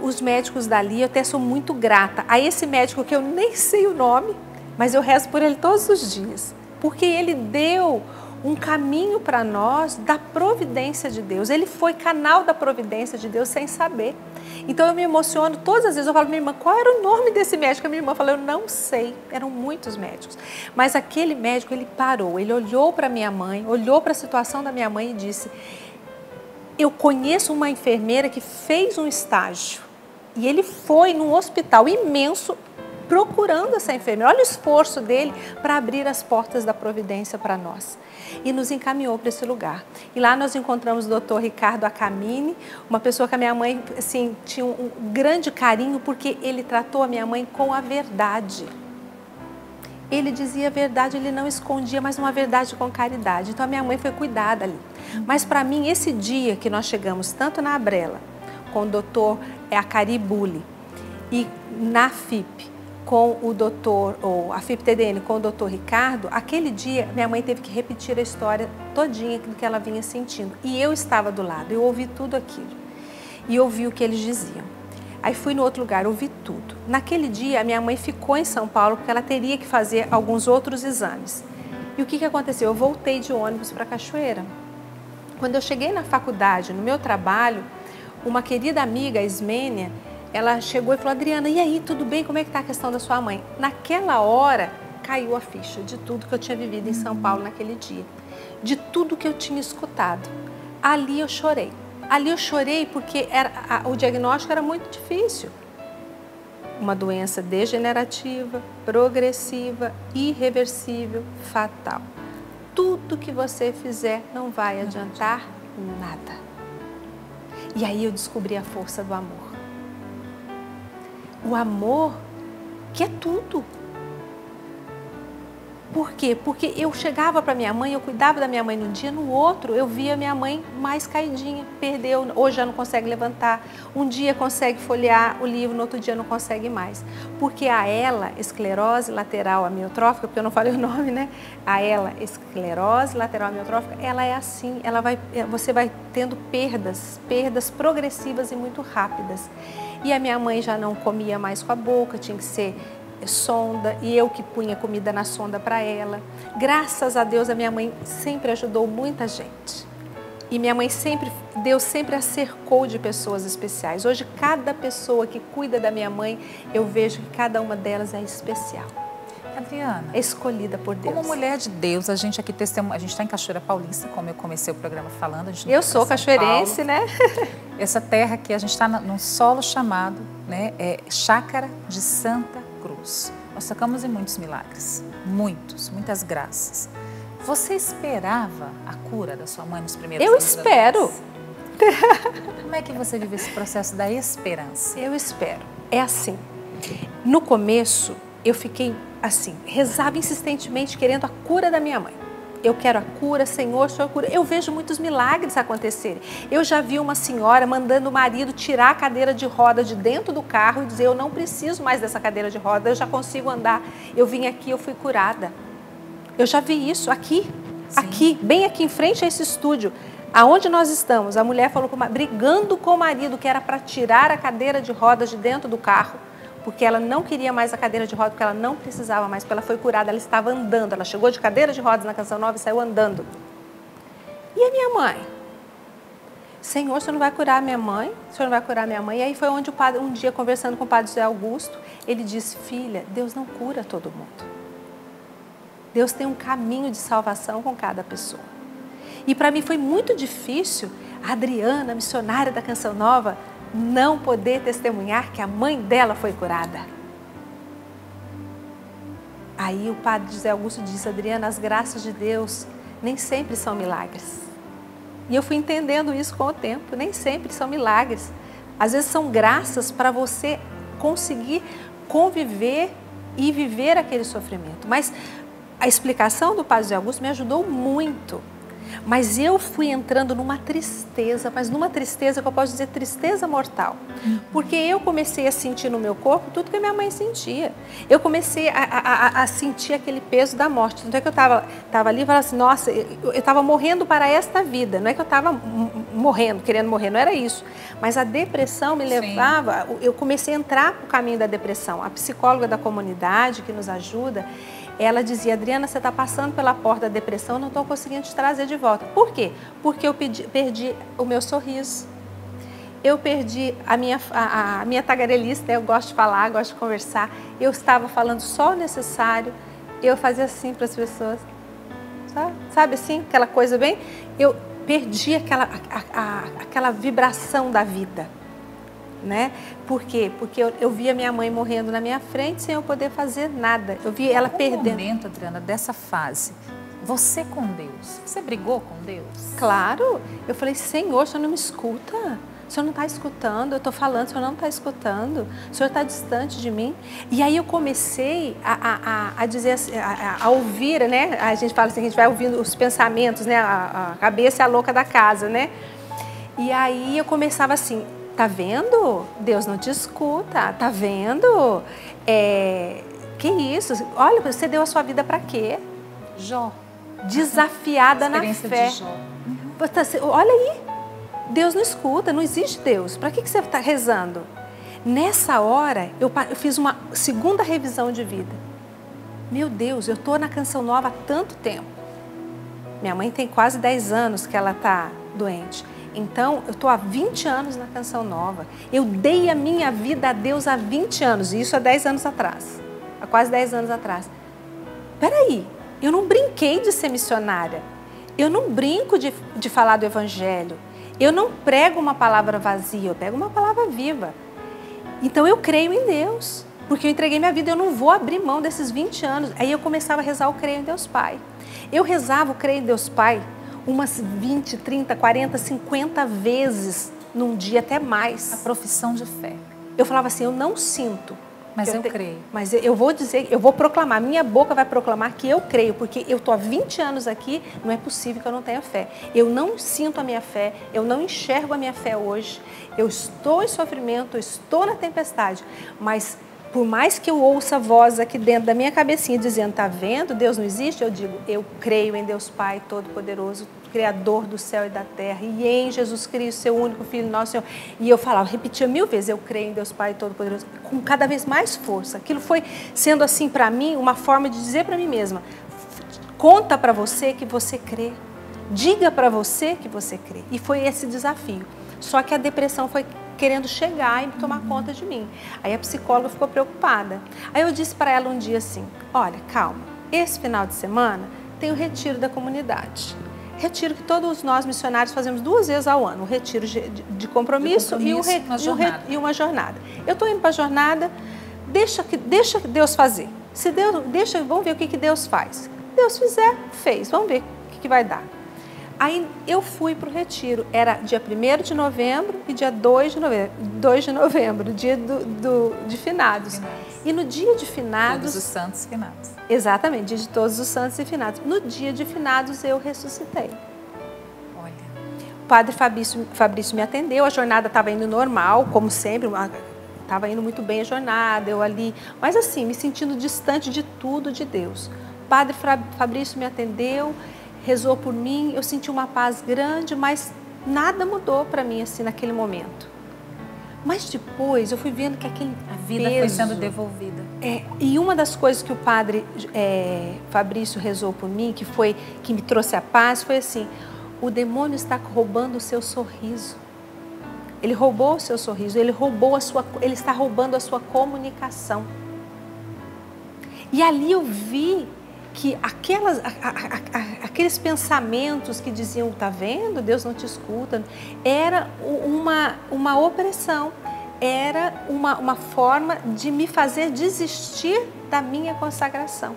os médicos dali, eu até sou muito grata a esse médico que eu nem sei o nome, mas eu rezo por ele todos os dias, porque ele deu um caminho para nós da providência de Deus. Ele foi canal da providência de Deus sem saber. Então eu me emociono todas as vezes, eu falo, minha irmã, qual era o nome desse médico? A minha irmã falou, eu não sei, eram muitos médicos. Mas aquele médico, ele parou, ele olhou para minha mãe, olhou para a situação da minha mãe e disse, eu conheço uma enfermeira que fez um estágio e ele foi num hospital imenso procurando essa enfermeira. Olha o esforço dele para abrir as portas da providência para nós. E nos encaminhou para esse lugar. E lá nós encontramos o Dr. Ricardo Acamini, uma pessoa que a minha mãe assim, tinha um grande carinho, porque ele tratou a minha mãe com a verdade. Ele dizia a verdade, ele não escondia, mas uma verdade com caridade. Então a minha mãe foi cuidada ali. Mas para mim, esse dia que nós chegamos, tanto na Abrela, com o Dr. Acari Bulli, e na FIP, com o doutor, ou a FIP-TDN com o doutor Ricardo, aquele dia minha mãe teve que repetir a história todinha do que ela vinha sentindo. E eu estava do lado, eu ouvi tudo aquilo. E ouvi o que eles diziam. Aí fui no outro lugar, ouvi tudo. Naquele dia a minha mãe ficou em São Paulo porque ela teria que fazer alguns outros exames. E o que aconteceu? Eu voltei de ônibus para Cachoeira. Quando eu cheguei na faculdade, no meu trabalho, uma querida amiga, a Ismênia, ela chegou e falou, Adriana, e aí, tudo bem? Como é que está a questão da sua mãe? Naquela hora, caiu a ficha de tudo que eu tinha vivido em São Paulo naquele dia. De tudo que eu tinha escutado. Ali eu chorei. Ali eu chorei porque o diagnóstico era muito difícil. Uma doença degenerativa, progressiva, irreversível, fatal. Tudo que você fizer não vai adiantar nada. E aí eu descobri a força do amor. O amor que é tudo. Por quê? Porque eu chegava para minha mãe, eu cuidava da minha mãe num dia, no outro eu via minha mãe mais caidinha, perdeu, hoje já não consegue levantar, um dia consegue folhear o livro, no outro dia não consegue mais. Porque a ela, esclerose lateral amiotrófica, porque eu não falei o nome, né? A ela, esclerose lateral amiotrófica, ela é assim, você vai tendo perdas progressivas e muito rápidas. E a minha mãe já não comia mais com a boca, tinha que ser sonda, e eu que punha comida na sonda para ela. Graças a Deus, a minha mãe sempre ajudou muita gente. E minha mãe Deus sempre a cercou de pessoas especiais. Hoje, cada pessoa que cuida da minha mãe, eu vejo que cada uma delas é especial. Adriana, é escolhida por Deus. Como mulher de Deus, a gente aqui testemunha, a gente está em Cachoeira Paulista, como eu comecei o programa falando. A gente eu sou cachoeirense, né? Essa terra aqui, a gente está num solo chamado, né, Chácara de Santa Cruz. Nós tocamos em muitos milagres, muitas graças. Você esperava a cura da sua mãe nos primeiros anos? Eu espero. Como é que você vive esse processo da esperança? Eu espero. É assim, no começo eu fiquei assim, rezava insistentemente querendo a cura da minha mãe. Eu quero a cura, Senhor, Senhor cura. Eu vejo muitos milagres acontecerem. Eu já vi uma senhora mandando o marido tirar a cadeira de roda de dentro do carro e dizer, eu não preciso mais dessa cadeira de roda, eu já consigo andar. Eu vim aqui, eu fui curada. Eu já vi isso aqui, bem aqui em frente a esse estúdio. Aonde nós estamos, a mulher falou, brigando com o marido, que era para tirar a cadeira de rodas de dentro do carro, porque ela não queria mais a cadeira de rodas, porque ela não precisava mais, porque ela foi curada, ela estava andando, ela chegou de cadeira de rodas na Canção Nova e saiu andando. E a minha mãe? Senhor, o senhor não vai curar a minha mãe? O senhor não vai curar a minha mãe? E aí foi onde o padre, um dia conversando com o padre José Augusto, ele disse, filha, Deus não cura todo mundo. Deus tem um caminho de salvação com cada pessoa. E para mim foi muito difícil, a Adriana, missionária da Canção Nova, não poder testemunhar que a mãe dela foi curada. Aí o padre José Augusto disse, Adriana, as graças de Deus nem sempre são milagres. E eu fui entendendo isso com o tempo, nem sempre são milagres. Às vezes são graças para você conseguir conviver e viver aquele sofrimento. Mas a explicação do padre José Augusto me ajudou muito. Mas eu fui entrando numa tristeza, mas numa tristeza que eu posso dizer tristeza mortal. Porque eu comecei a sentir no meu corpo tudo que a minha mãe sentia. Eu comecei a sentir aquele peso da morte. Então é que eu estava ali e falava assim, nossa, eu estava morrendo para esta vida. Não é que eu estava morrendo, querendo morrer, não era isso. Mas a depressão me levava, eu comecei a entrar no caminho da depressão. A psicóloga da comunidade que nos ajuda, ela dizia, Adriana, você está passando pela porta da depressão, não estou conseguindo te trazer de volta. Por quê? Porque eu perdi o meu sorriso. Eu perdi a minha tagarelice, né? Eu gosto de falar, gosto de conversar. Eu estava falando só o necessário. Eu fazia assim para as pessoas. Sabe assim? Aquela coisa bem... Eu perdi aquela vibração da vida. Né? Por quê? Porque eu via minha mãe morrendo na minha frente sem eu poder fazer nada. Eu vi ela perdendo. No momento, Adriana, dessa fase, você com Deus, você brigou com Deus? Claro. Eu falei, Senhor, o Senhor não me escuta? O Senhor não está escutando? Eu estou falando, o Senhor não está escutando? O Senhor está distante de mim? E aí eu comecei a dizer assim, a ouvir, né? A gente fala assim, a gente vai ouvindo os pensamentos, né? A cabeça é a louca da casa, né? E aí eu começava assim, tá vendo? Deus não te escuta, tá vendo? Que isso? Olha, você deu a sua vida para quê? Jó. Desafiada na fé. De Jó. Olha aí, Deus não escuta, não existe Deus. Para que você está rezando? Nessa hora, eu fiz uma segunda revisão de vida. Meu Deus, eu estou na Canção Nova há tanto tempo. Minha mãe tem quase 10 anos que ela está doente. Então, eu estou há 20 anos na Canção Nova. Eu dei a minha vida a Deus há 20 anos, e isso há 10 anos atrás. Há quase 10 anos atrás. Peraí, eu não brinquei de ser missionária. Eu não brinco de falar do Evangelho. Eu não prego uma palavra vazia, eu pego uma palavra viva. Então, eu creio em Deus, porque eu entreguei minha vida, eu não vou abrir mão desses 20 anos. Aí eu começava a rezar o Creio em Deus Pai. Eu rezava o Creio em Deus Pai umas 20, 30, 40, 50 vezes num dia, até mais. A profissão de fé. Eu falava assim, eu não sinto Mas eu creio. Mas eu vou dizer, eu vou proclamar, minha boca vai proclamar que eu creio, porque eu estou há 20 anos aqui, não é possível que eu não tenha fé. Eu não sinto a minha fé, eu não enxergo a minha fé hoje, eu estou em sofrimento, eu estou na tempestade, mas por mais que eu ouça a voz aqui dentro da minha cabecinha dizendo, tá vendo, Deus não existe, eu digo, eu creio em Deus Pai Todo-Poderoso, Criador do céu e da terra, e em Jesus Cristo, seu único Filho, nosso Senhor. E eu falava, repetia 1000 vezes, eu creio em Deus Pai Todo-Poderoso, com cada vez mais força. Aquilo foi sendo assim para mim, uma forma de dizer para mim mesma, conta para você que você crê, diga para você que você crê. E foi esse desafio. Só que a depressão foi querendo chegar e tomar conta de mim. Aí a psicóloga ficou preocupada. Aí eu disse para ela um dia assim, olha, calma, esse final de semana tem o retiro da comunidade. Retiro que todos nós missionários fazemos 2 vezes ao ano, o retiro de compromisso, e uma jornada. Eu estou indo para a jornada, deixa Deus fazer. Se Deus, vamos ver o que Deus faz. Deus fizer, fez, vamos ver o que vai dar. Aí eu fui para o retiro, era dia 1º de novembro e dia 2 de novembro, dia de finados. E no dia de finados... Todos os santos finados. Exatamente, dia de todos os santos e finados. No dia de finados eu ressuscitei. Olha. O padre Fabrício me atendeu, a jornada estava indo normal, como sempre, estava indo muito bem a jornada, eu ali, mas assim, me sentindo distante de tudo de Deus. O padre Fabrício me atendeu, rezou por mim, eu senti uma paz grande, mas nada mudou para mim assim naquele momento. Mas depois eu fui vendo que aquele a vida foi sendo devolvida. E uma das coisas que o padre Fabrício rezou por mim, que me trouxe a paz, foi assim, o demônio está roubando o seu sorriso. Ele roubou o seu sorriso, ele está roubando a sua comunicação. E ali eu vi que aqueles pensamentos que diziam, tá vendo, Deus não te escuta, era uma opressão, era uma forma de me fazer desistir da minha consagração.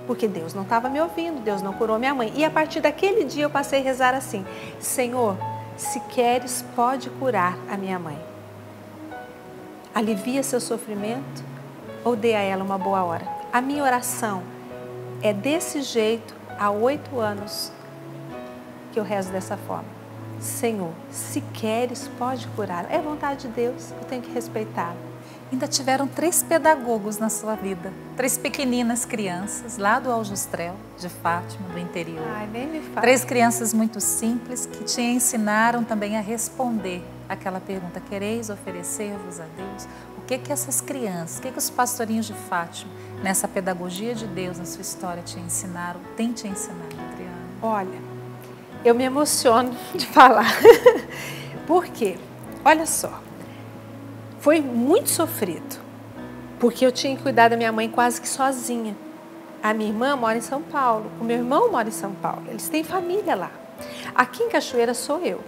Porque Deus não estava me ouvindo, Deus não curou minha mãe. E a partir daquele dia eu passei a rezar assim, Senhor, se queres, pode curar a minha mãe. Alivia seu sofrimento ou dê a ela uma boa hora. A minha oração é desse jeito, há 8 anos que eu rezo dessa forma. Senhor, se queres, pode curar. É vontade de Deus, eu tenho que respeitar. Ainda tiveram 3 pedagogos na sua vida. 3 pequeninas crianças, lá do Aljustrel, de Fátima, do interior. Ai, nem me fala. 3 crianças muito simples que te ensinaram também a responder aquela pergunta, quereis oferecer-vos a Deus? O que essas crianças, o que os pastorinhos de Fátima, nessa pedagogia de Deus, na sua história, te ensinaram, tem te ensinado, Adriana? Olha, eu me emociono de falar. Por quê? Olha só, foi muito sofrido, porque eu tinha que cuidar da minha mãe quase que sozinha. A minha irmã mora em São Paulo, o meu irmão mora em São Paulo, eles têm família lá. Aqui em Cachoeira sou eu.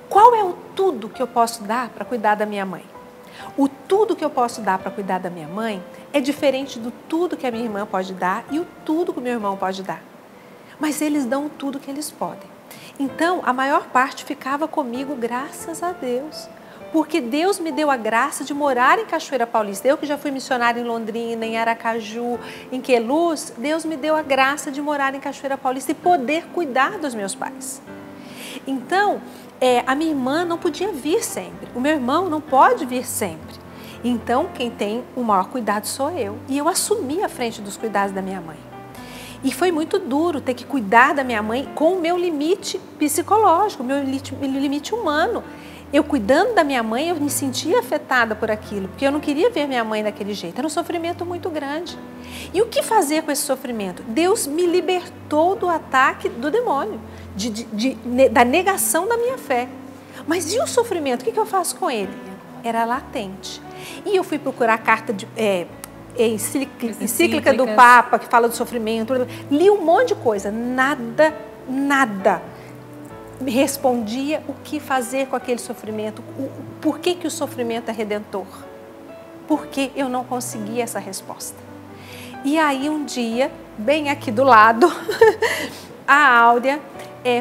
Qual é o tudo que eu posso dar para cuidar da minha mãe? O tudo que eu posso dar para cuidar da minha mãe é diferente do tudo que a minha irmã pode dar e o tudo que o meu irmão pode dar. Mas eles dão tudo que eles podem. Então, a maior parte ficava comigo, graças a Deus. Porque Deus me deu a graça de morar em Cachoeira Paulista. Eu que já fui missionária em Londrina, em Aracaju, em Queluz, Deus me deu a graça de morar em Cachoeira Paulista e poder cuidar dos meus pais. Então, a minha irmã não podia vir sempre, o meu irmão não pode vir sempre. Então, quem tem o maior cuidado sou eu. E eu assumi a frente dos cuidados da minha mãe. E foi muito duro ter que cuidar da minha mãe com o meu limite psicológico, o meu limite humano. Eu cuidando da minha mãe, eu me sentia afetada por aquilo, porque eu não queria ver minha mãe daquele jeito. Era um sofrimento muito grande. E o que fazer com esse sofrimento? Deus me libertou do ataque do demônio, da negação da minha fé. Mas e o sofrimento? O que eu faço com ele? Era latente. E eu fui procurar a carta encíclica do Papa, que fala do sofrimento. Li um monte de coisa. Nada me respondia o que fazer com aquele sofrimento. Por que o sofrimento é redentor? Porque eu não conseguia essa resposta. E aí um dia, bem aqui do lado, a Áurea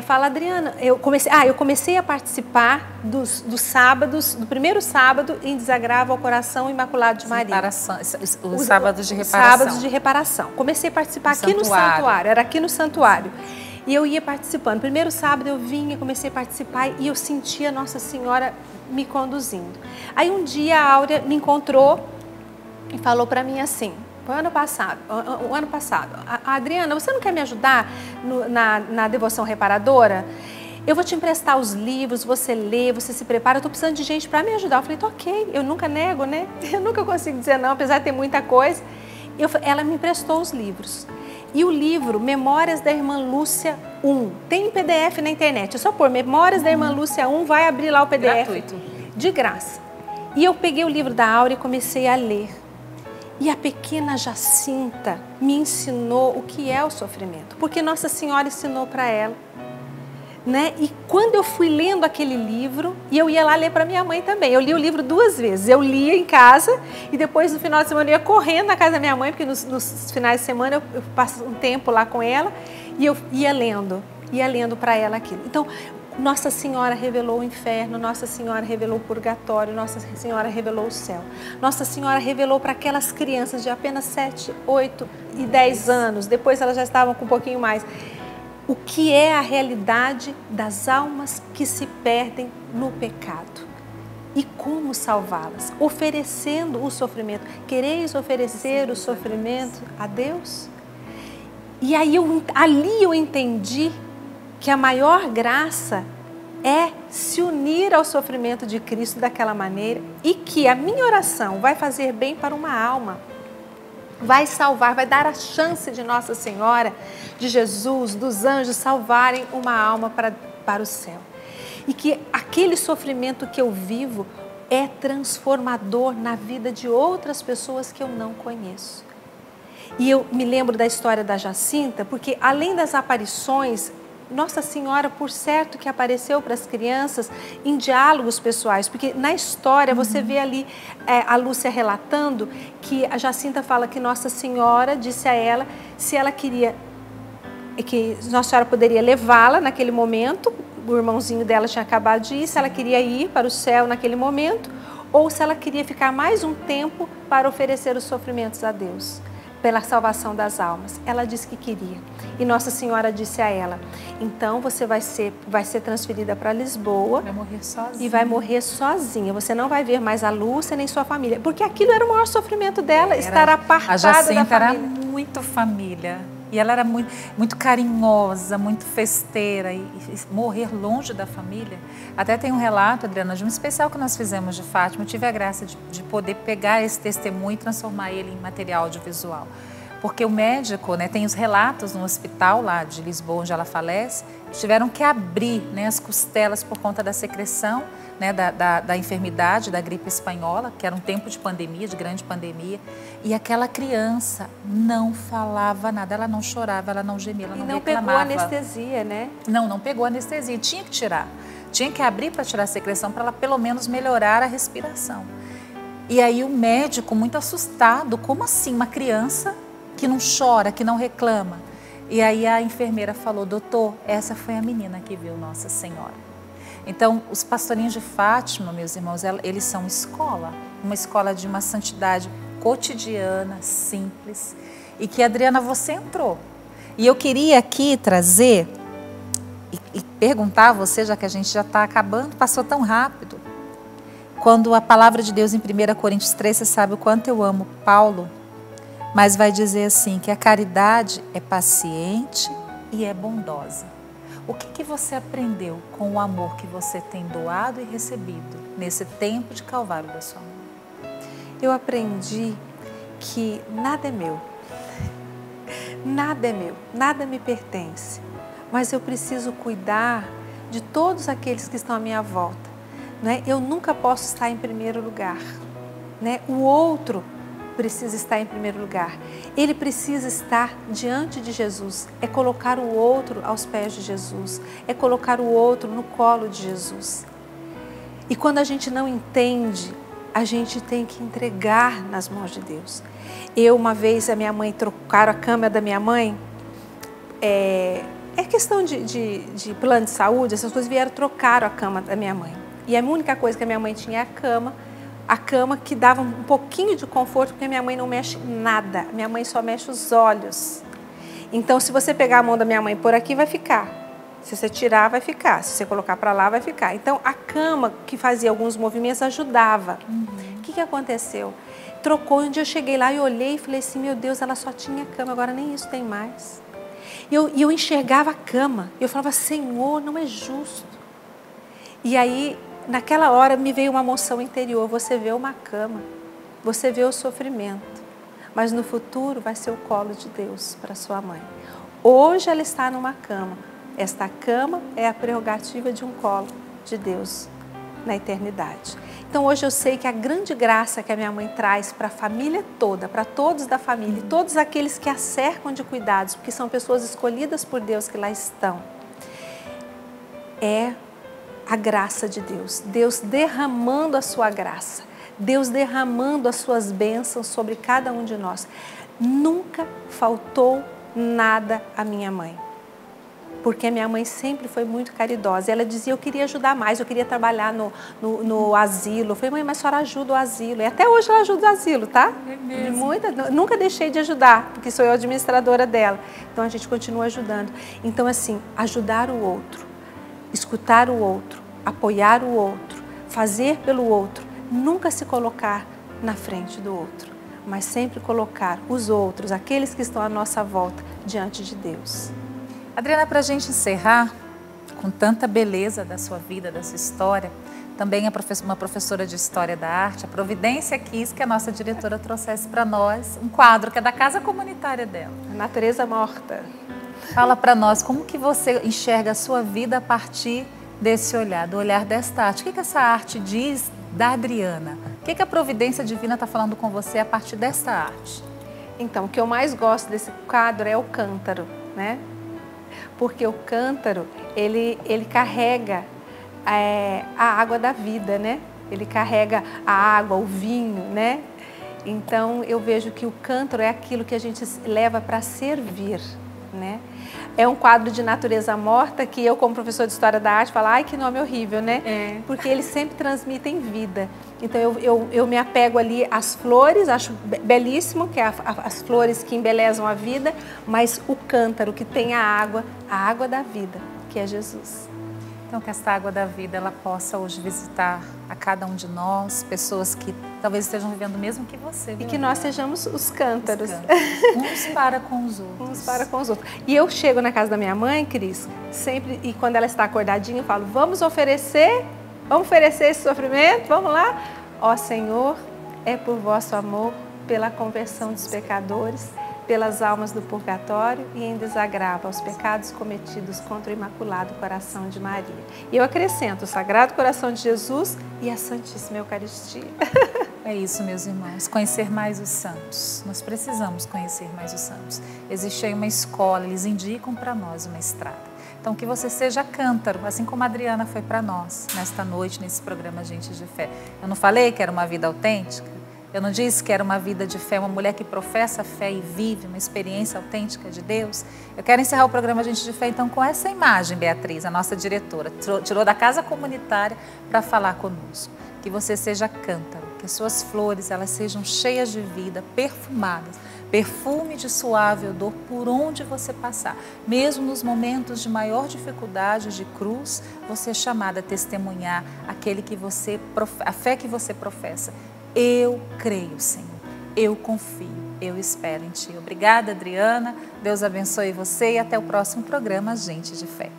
fala, Adriana, eu comecei a participar dos sábados, do primeiro sábado em Desagravo ao Coração Imaculado de Maria. Os sábados de reparação. Sábados de reparação. Comecei a participar aqui no santuário, era aqui no santuário. E eu ia participando. Primeiro sábado eu vinha, comecei a participar e eu sentia Nossa Senhora me conduzindo. Aí um dia a Áurea me encontrou e falou para mim assim, o ano passado, Adriana, você não quer me ajudar na devoção reparadora? Eu vou te emprestar os livros, você lê, você se prepara, eu estou precisando de gente para me ajudar. Eu falei, tá ok, eu nunca nego, né? Eu nunca consigo dizer não, apesar de ter muita coisa. Ela me emprestou os livros. E o livro Memórias da Irmã Lúcia 1, tem em PDF na internet, é só pôr Memórias da Irmã Lúcia 1, vai abrir lá o PDF. Gratuito. De graça. E eu peguei o livro da Áurea e comecei a ler. E a pequena Jacinta me ensinou o que é o sofrimento, porque Nossa Senhora ensinou para ela. Né? E quando eu fui lendo aquele livro, e eu ia lá ler para minha mãe também, eu li o livro 2 vezes, eu lia em casa e depois no final de semana eu ia correndo na casa da minha mãe, porque nos finais de semana eu passo um tempo lá com ela e eu ia lendo para ela aquilo. Então, Nossa Senhora revelou o inferno, Nossa Senhora revelou o purgatório, Nossa Senhora revelou o céu. Nossa Senhora revelou para aquelas crianças de apenas 7, 8 e 10 anos, depois elas já estavam com um pouquinho mais, o que é a realidade das almas que se perdem no pecado e como salvá-las, oferecendo o sofrimento. Quereis oferecer o sofrimento a Deus? E aí ali eu entendi que a maior graça é se unir ao sofrimento de Cristo daquela maneira e que a minha oração vai fazer bem para uma alma, vai salvar, vai dar a chance de Nossa Senhora, de Jesus, dos anjos salvarem uma alma para o céu. E que aquele sofrimento que eu vivo é transformador na vida de outras pessoas que eu não conheço. E eu me lembro da história da Jacinta, porque além das aparições, Nossa Senhora, por certo, que apareceu para as crianças em diálogos pessoais, porque na história você vê ali a Lúcia relatando que a Jacinta fala que Nossa Senhora disse a ela se ela queria, que Nossa Senhora poderia levá-la naquele momento, o irmãozinho dela tinha acabado de ir, se ela queria ir para o céu naquele momento, ou se ela queria ficar mais um tempo para oferecer os sofrimentos a Deus, pela salvação das almas. Ela disse que queria. E Nossa Senhora disse a ela, então você vai ser transferida para Lisboa. Vai morrer sozinha. E vai morrer sozinha. Você não vai ver mais a Lúcia nem sua família. Porque aquilo era o maior sofrimento dela, estar apartada da família. A Jacinta era muito família. E ela era muito carinhosa, muito festeira. E morrer longe da família. Até tem um relato, Adriana, de um especial que nós fizemos de Fátima. Eu tive a graça de poder pegar esse testemunho e transformar ele em material audiovisual. Porque o médico, né, tem os relatos no hospital lá de Lisboa, onde ela falece, tiveram que abrir, né, as costelas por conta da secreção, né, da enfermidade, da gripe espanhola, que era um tempo de pandemia, de grande pandemia. E aquela criança não falava nada, ela não chorava, ela não gemia, ela não reclamava. E não pegou anestesia, né? Não pegou anestesia, tinha que tirar. Tinha que abrir para tirar a secreção, para ela pelo menos melhorar a respiração. E aí o médico, muito assustado, como assim uma criança que não chora, que não reclama? E aí a enfermeira falou, doutor, essa foi a menina que viu Nossa Senhora. Então, os pastorinhos de Fátima, meus irmãos, eles são escola, uma escola de uma santidade cotidiana, simples, e que, Adriana, você entrou. E eu queria aqui trazer e perguntar a você, já que a gente já está acabando, passou tão rápido. Quando a palavra de Deus em 1 Coríntios 3, você sabe o quanto eu amo Paulo, mas vai dizer assim, que a caridade é paciente e é bondosa. O que você aprendeu com o amor que você tem doado e recebido nesse tempo de Calvário da sua mãe? Eu aprendi que nada é meu, nada é meu, nada me pertence, mas eu preciso cuidar de todos aqueles que estão à minha volta, né? Eu nunca posso estar em primeiro lugar, né? O outro precisa estar em primeiro lugar, ele precisa estar diante de Jesus, é colocar o outro aos pés de Jesus, é colocar o outro no colo de Jesus. E quando a gente não entende, a gente tem que entregar nas mãos de Deus. Uma vez a minha mãe, trocaram a cama da minha mãe, É questão de plano de saúde, essas coisas vieram, trocaram a cama da minha mãe. E a única coisa que a minha mãe tinha é a cama que dava um pouquinho de conforto, porque a minha mãe não mexe nada, minha mãe só mexe os olhos. Então, se você pegar a mão da minha mãe por aqui, vai ficar. Se você tirar, vai ficar. Se você colocar para lá, vai ficar. Então, a cama que fazia alguns movimentos ajudava. O que aconteceu? Trocou, um dia eu cheguei lá e olhei e falei assim, meu Deus, ela só tinha cama, agora nem isso tem mais. E eu enxergava a cama, eu falava, Senhor, não é justo. E aí, naquela hora, me veio uma emoção interior, você vê uma cama, você vê o sofrimento, mas no futuro vai ser o colo de Deus para sua mãe. Hoje ela está numa cama, esta cama é a prerrogativa de um colo de Deus na eternidade. Então hoje eu sei que a grande graça que a minha mãe traz para a família toda, para todos da família, todos aqueles que a cercam de cuidados, porque são pessoas escolhidas por Deus que lá estão, é a graça de Deus. Deus derramando a sua graça, Deus derramando as suas bênçãos sobre cada um de nós. Nunca faltou nada à minha mãe. Porque a minha mãe sempre foi muito caridosa. Ela dizia, eu queria ajudar mais, eu queria trabalhar no asilo. Eu falei, mãe, mas a senhora ajuda o asilo. E até hoje ela ajuda o asilo, tá? É mesmo? Nunca deixei de ajudar, porque sou eu a administradora dela. Então a gente continua ajudando. Então assim, ajudar o outro, escutar o outro, apoiar o outro, fazer pelo outro, nunca se colocar na frente do outro, mas sempre colocar os outros, aqueles que estão à nossa volta, diante de Deus. Adriana, para a gente encerrar, com tanta beleza da sua vida, da sua história, também uma professora de História da Arte, a Providência quis que a nossa diretora trouxesse para nós um quadro que é da casa comunitária dela. A Natureza Morta. Fala para nós como que você enxerga a sua vida a partir desse olhar, do olhar desta arte. O que essa arte diz da Adriana? O que a Providência Divina está falando com você a partir dessa arte? Então, o que eu mais gosto desse quadro é o cântaro, né? Porque o cântaro, ele carrega a água da vida, né? Ele carrega a água, o vinho, né? Então, eu vejo que o cântaro é aquilo que a gente leva para servir, né? É um quadro de natureza morta que eu, como professor de História da Arte, falo, ai, que nome horrível, né? É. Porque eles sempre transmitem vida. Então, eu me apego ali às flores, acho belíssimo, que é as flores que embelezam a vida, mas o cântaro que tem a água da vida, que é Jesus. Então, que esta água da vida, ela possa hoje visitar a cada um de nós, pessoas que talvez estejam vivendo o mesmo que você. E que nós sejamos os cântaros. Uns para com os outros. Uns para com os outros. E eu chego na casa da minha mãe, Cris, sempre, e quando ela está acordadinha, eu falo, vamos oferecer esse sofrimento, vamos lá? Ó Senhor, é por vosso amor, pela conversão dos pecadores, pelas almas do purgatório e em desagravo aos pecados cometidos contra o Imaculado Coração de Maria. E eu acrescento o Sagrado Coração de Jesus e a Santíssima Eucaristia. É isso, meus irmãos, conhecer mais os santos. Nós precisamos conhecer mais os santos. Existe aí uma escola, eles indicam para nós uma estrada. Então, que você seja cântaro, assim como a Adriana foi para nós, nesta noite, nesse programa Gente de Fé. Eu não falei que era uma vida autêntica? Eu não disse que era uma vida de fé, uma mulher que professa fé e vive uma experiência autêntica de Deus? Eu quero encerrar o programa Gente de Fé, então, com essa imagem, Beatriz, a nossa diretora, tirou da casa comunitária para falar conosco. Que você seja cântaro, que as suas flores elas sejam cheias de vida, perfumadas, perfume de suave odor por onde você passar. Mesmo nos momentos de maior dificuldade, de cruz, você é chamada a testemunhar a fé que você professa. Eu creio, Senhor, eu confio, eu espero em Ti. Obrigada, Adriana, Deus abençoe você e até o próximo programa Gente de Fé.